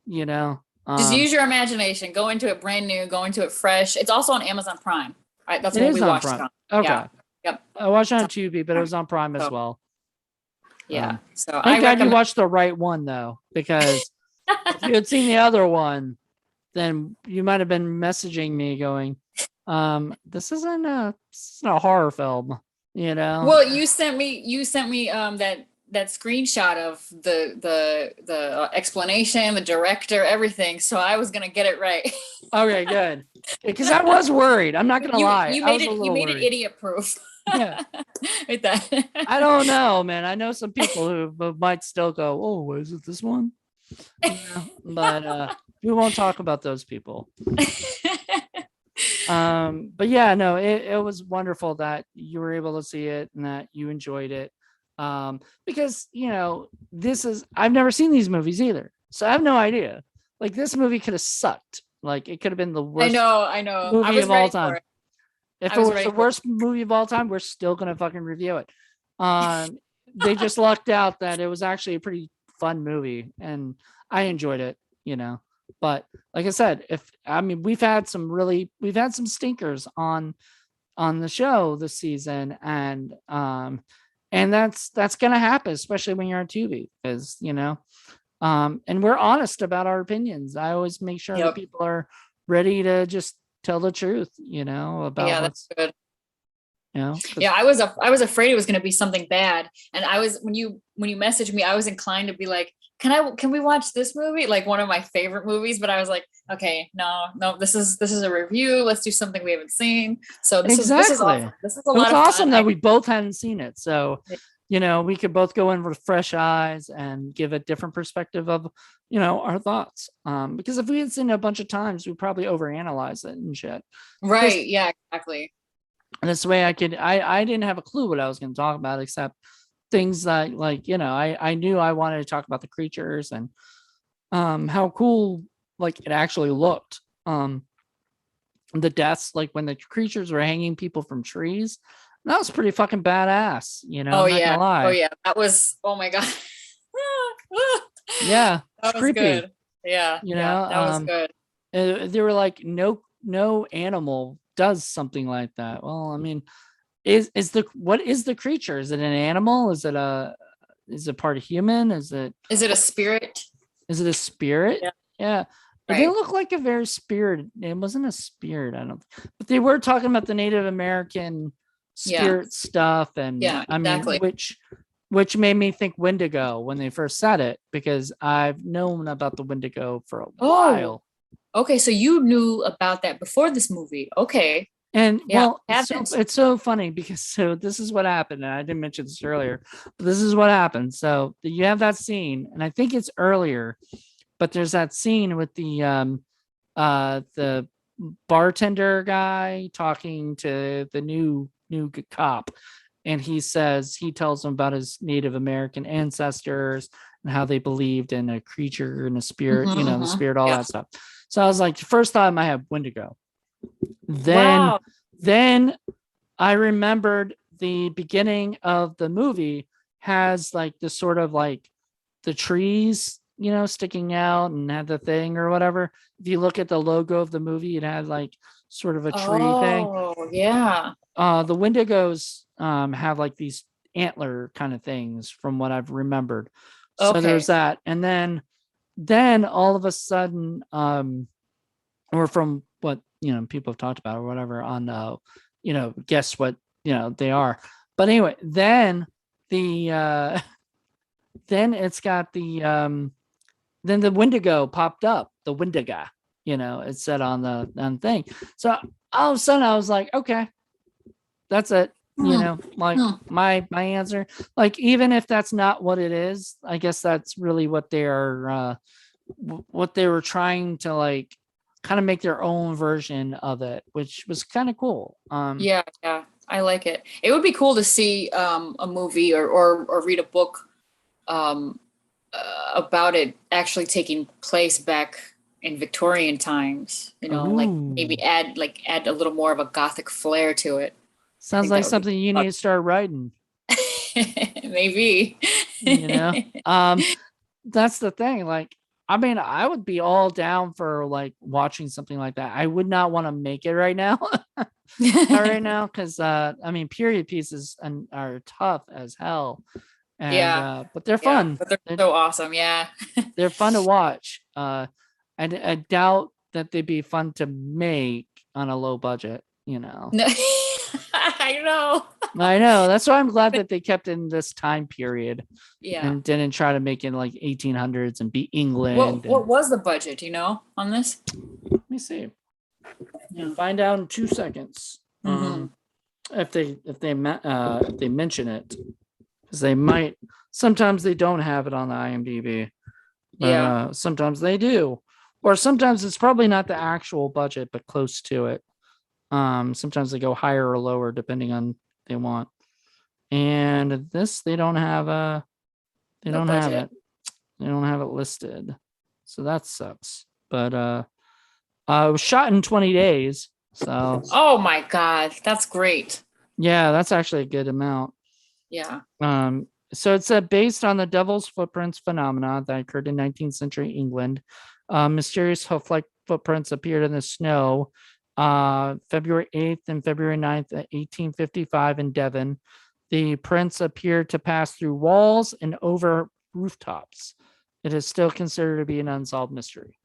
Just use your imagination. Go into it brand new. Go into it fresh. It's also on Amazon Prime. Right, that's what we watched it on. Okay. Yep. I watched it on Tubi, but it was on Prime as well. Yeah. So thank God you watched the right one though, because if you had seen the other one, then you might have been messaging me going, this isn't a horror film, Well, you sent me that screenshot of the explanation, the director, everything. So I was gonna get it right. Okay, good. Because I was worried. I'm not gonna lie. You made it idiot proof. Yeah. With that. I don't know, man. I know some people who might still go, oh, is it this one? But we won't talk about those people. But yeah, no, it was wonderful that you were able to see it and that you enjoyed it. Because I've never seen these movies either, so I have no idea. Like, this movie could have sucked. Like, it could have been the worst I know movie of all time. If it was the worst movie of all time, we're still gonna fucking review it. They just lucked out that it was actually a pretty fun movie and I enjoyed it, But like I said, we've had some stinkers on the show this season, and that's gonna happen, especially when you're on Tubi, because and we're honest about our opinions. I always make sure that people are ready to just tell the truth, about that's good. I was afraid it was going to be something bad, and when you messaged me, I was inclined to be like, can we watch this movie, like one of my favorite movies, but I was like, okay, no, this is a review, let's do something we haven't seen. So this is awesome. This is a lot of fun. Awesome that we both hadn't seen it, so we could both go in with fresh eyes and give a different perspective of our thoughts, because if we had seen it a bunch of times, we'd probably overanalyze it and shit. Right. Yeah, exactly. And this way I didn't have a clue what I was going to talk about, except things that, like, I knew I wanted to talk about the creatures and how cool, like, it actually looked. The deaths, like when the creatures were hanging people from trees, that was pretty fucking badass, Oh yeah, that was, oh my god. Yeah, that was creepy. Good. Yeah, that was good. They were like, no animal does something like that. Well, I mean, what is the creature? Is it an animal? Is it part of human? Is it a spirit? Is it a spirit? Yeah. It didn't look like a very spirit. It wasn't a spirit, I don't. But they were talking about the Native American spirit stuff, and exactly. I mean, which made me think Wendigo when they first said it, because I've known about the Wendigo for a while. Okay, so you knew about that before this movie. Okay. And it's so funny because this is what happened, and I didn't mention this earlier, but this is what happened. So you have that scene, and I think it's earlier, but there's that scene with the bartender guy talking to the new cop, and he tells him about his Native American ancestors and how they believed in a creature and a spirit, the spirit, all that stuff. So I was like, first thought in my head, Wendigo. Then I remembered the beginning of the movie has like this sort of like the trees, sticking out and had the thing or whatever. If you look at the logo of the movie, it had like sort of a tree thing. Oh, yeah. The Wendigos have like these antler kind of things from what I've remembered. So there's that. And then all of a sudden, or from what, people have talked about or whatever on, guess what, they are. But anyway, then the then it's got the then the Wendigo popped up, the Wendigo, it said on the thing. So all of a sudden I was like, okay, that's it. Like my answer, like, even if that's not what it is, I guess that's really what they are, what they were trying to like kind of make their own version of it, which was kind of cool. Yeah, I like it. It would be cool to see a movie or read a book about it actually taking place back in Victorian times. Like maybe add a little more of a gothic flair to it. Sounds like something you need to start writing. Maybe. That's the thing. Like, I mean, I would be all down for like watching something like that. I would not want to make it right now. Not right now, because I mean, period pieces are tough as hell. And but they're fun. But they're so awesome. Yeah. They're fun to watch. I doubt that they'd be fun to make on a low budget, No. I know. That's why I'm glad that they kept in this time period. Yeah. And didn't try to make it like 1800s and be England. What was the budget, on this? Let me see. Yeah. Find out in 2 seconds. If they mention it, because they might. Sometimes they don't have it on the IMDb. But, sometimes they do, or sometimes it's probably not the actual budget, but close to it. Sometimes they go higher or lower depending on they want. And this, they don't have a. They don't have it. They don't have it listed, so that sucks. But it was shot in 20 days. So. Oh my God, that's great. Yeah, that's actually a good amount. Yeah. So it's based on the Devil's Footprints phenomena that occurred in 19th century England. Mysterious hoof-like footprints appeared in the snow February 8th and February 9th, 1855 in Devon. The prints appeared to pass through walls and over rooftops. It is still considered to be an unsolved mystery.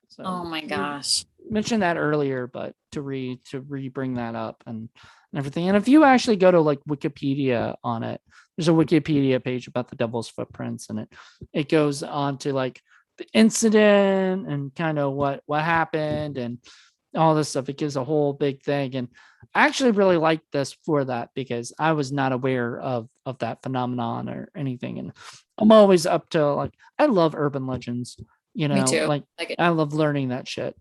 So, oh my gosh. Mentioned that earlier, but to bring that up and everything. And if you actually go to like Wikipedia on it, there's a Wikipedia page about the Devil's Footprints, and it goes on to like the incident and kind of what happened and all this stuff. It gives a whole big thing. And I actually really like this for that, because I was not aware of that phenomenon or anything. And I'm always up to like, I love urban legends, Me too. like I love learning that shit,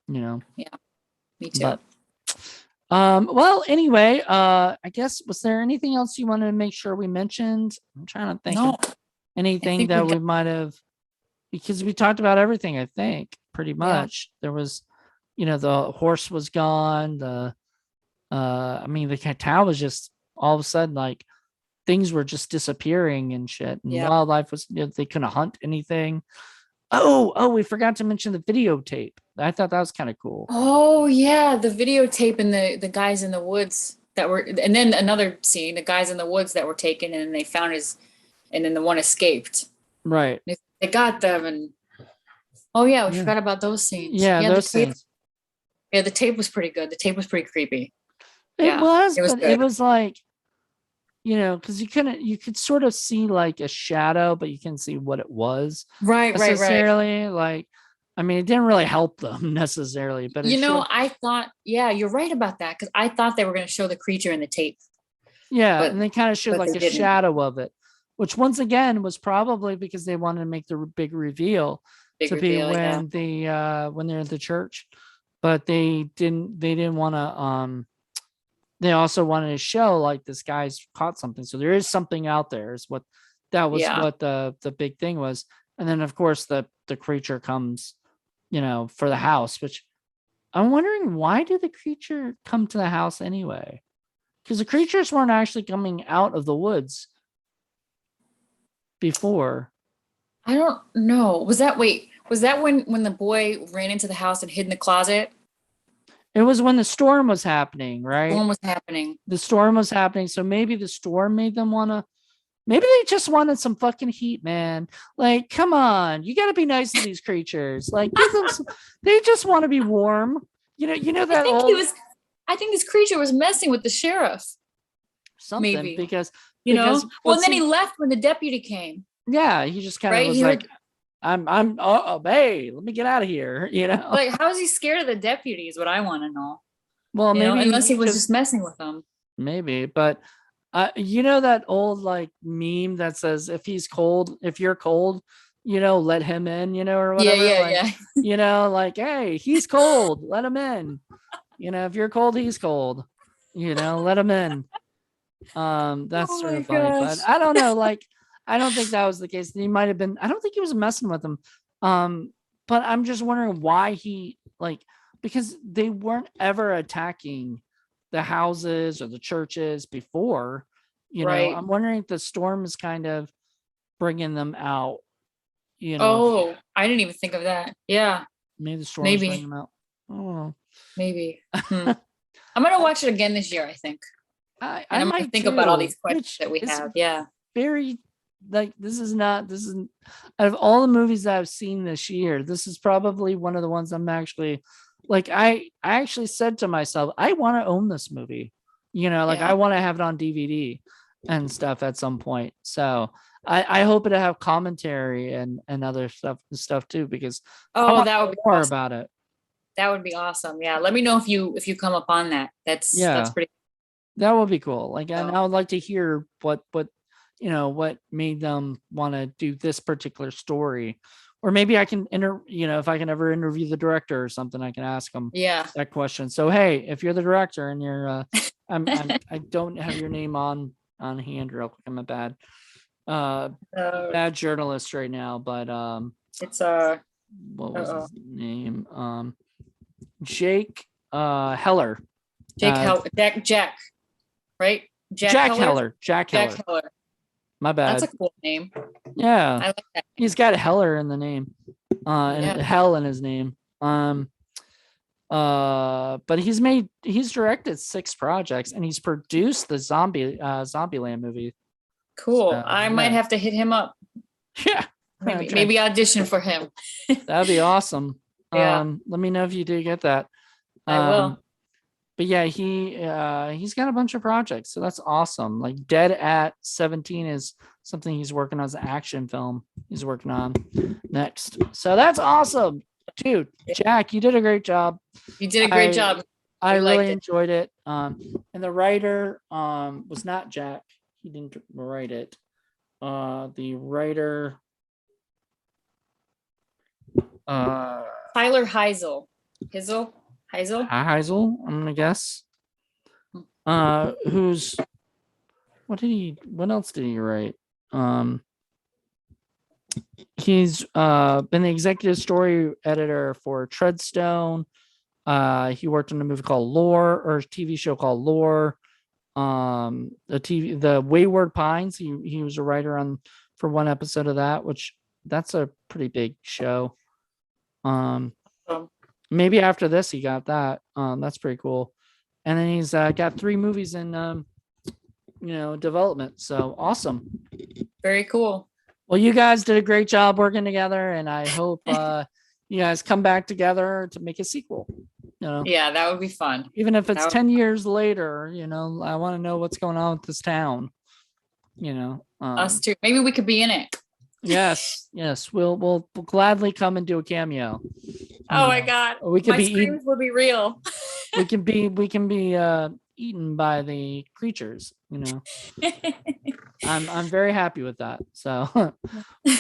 Yeah, me too. But, well, anyway, I guess, was there anything else you wanted to make sure we mentioned? I'm trying to think of anything that we might have, because we talked about everything, I think, pretty much. There was, the horse was gone. I mean, the cow was just all of a sudden, like, things were just disappearing and shit. And wildlife was, they couldn't hunt anything. Oh, we forgot to mention the videotape. I thought that was kind of cool. Oh yeah, the videotape and the guys in the woods that were, and then another scene, the guys in the woods that were taken and they found and then the one escaped. Right. They got them, and we forgot about those scenes. Yeah, those scenes. Yeah, the tape was pretty good. The tape was pretty creepy. It was like, because you could sort of see like a shadow, but you can see what it was. Right. Like, I mean, it didn't really help them necessarily, but I thought, you're right about that, because I thought they were going to show the creature in the tape. Yeah, and they kind of showed like a shadow of it, which once again was probably because they wanted to make the big reveal when they're at the church, but they didn't want to. They also wanted to show like this guy's caught something, so there is something out there. Is what what the big thing was, and then of course the creature comes, for the house. Which I'm wondering, why did the creature come to the house anyway? Because the creatures weren't actually coming out of the woods before. I don't know. Was that when the boy ran into the house and hid in the closet? It was when the storm was happening, right? The storm was happening. So maybe the storm made them want to, maybe they just wanted some fucking heat, man. Like, come on, you got to be nice to these creatures. Like, they just want to be warm. You know that I think this creature was messing with the sheriff. Something, maybe. because and then he left when the deputy came. Yeah, he just kind of was like, hey, let me get out of here, Like, how is he scared of the deputy is what I want to know. Well, maybe unless he was just messing with them. Maybe, but that old like meme that says if you're cold, let him in, or whatever. Yeah. Like, hey, he's cold, let him in. If you're cold, he's cold. Let him in. That's sort of funny, but I don't know. Like, I don't think that was the case. He might have been. I don't think he was messing with him. But I'm just wondering why he because they weren't ever attacking the houses or the churches before. I'm wondering if the storm is kind of bringing them out. Oh, I didn't even think of that. Yeah, maybe the storm is bringing them out. Oh, maybe. I'm gonna watch it again this year, I think. I might think about all these questions that we have. Yeah. Very this isn't out of all the movies that I've seen this year, this is probably one of the ones I'm actually I actually said to myself, I want to own this movie. I want to have it on DVD and stuff at some point. So I hope it'll have commentary and other stuff too, because that would be more awesome. about it. That would be awesome. Yeah. Let me know if you come upon that. That's pretty. That would be cool. And I would like to hear what made them want to do this particular story, or maybe I can if I can ever interview the director or something, I can ask them that question. So, hey, if you're the director and you're, I don't have your name on hand real quick. I'm a bad journalist right now, but it's what was his name? Jake Heller. Jack, right? Jack Heller. Jack Heller. My bad. That's a cool name. Yeah. I like that. He's got Heller in the name. And Hell in his name. But he's directed 6 projects and he's produced the Zombieland movie. Cool. So, I might have to hit him up. Yeah. Maybe audition for him. That'd be awesome. Yeah. Let me know if you do get that. I will. But yeah, he's got a bunch of projects, so that's awesome. Like Dead at 17 is something he's working on as an action film. He's working on next, so that's awesome, dude. Jack, you did a great job. You did a great job. I really enjoyed it. And the writer was not Jack. He didn't write it. The writer, Tyler Heisel. Heisel, I'm gonna guess. What else did he write? He's been the executive story editor for Treadstone. He worked on a movie called Lore, or a TV show called Lore. The Wayward Pines. He was a writer for one episode of that, which that's a pretty big show. Maybe after this he got that. That's pretty cool. And then he's got 3 movies in development. So awesome. Very cool. Well, you guys did a great job working together, and I hope you guys come back together to make a sequel. Yeah, that would be fun. Even if it's 10 years later, I want to know what's going on with this town. Us too. Maybe we could be in it. Yes. We'll gladly come and do a cameo. Oh my God. We could screams will be real. we can be eaten by the creatures. I'm very happy with that. So,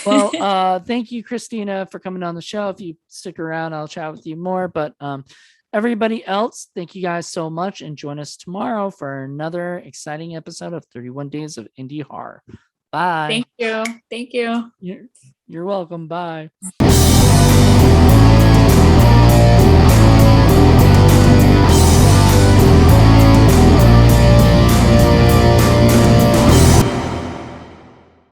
well, thank you, Kristina, for coming on the show. If you stick around, I'll chat with you more. But everybody else, thank you guys so much, and join us tomorrow for another exciting episode of 31 Days of Indie Horror. Bye. Thank you. You're welcome. Bye.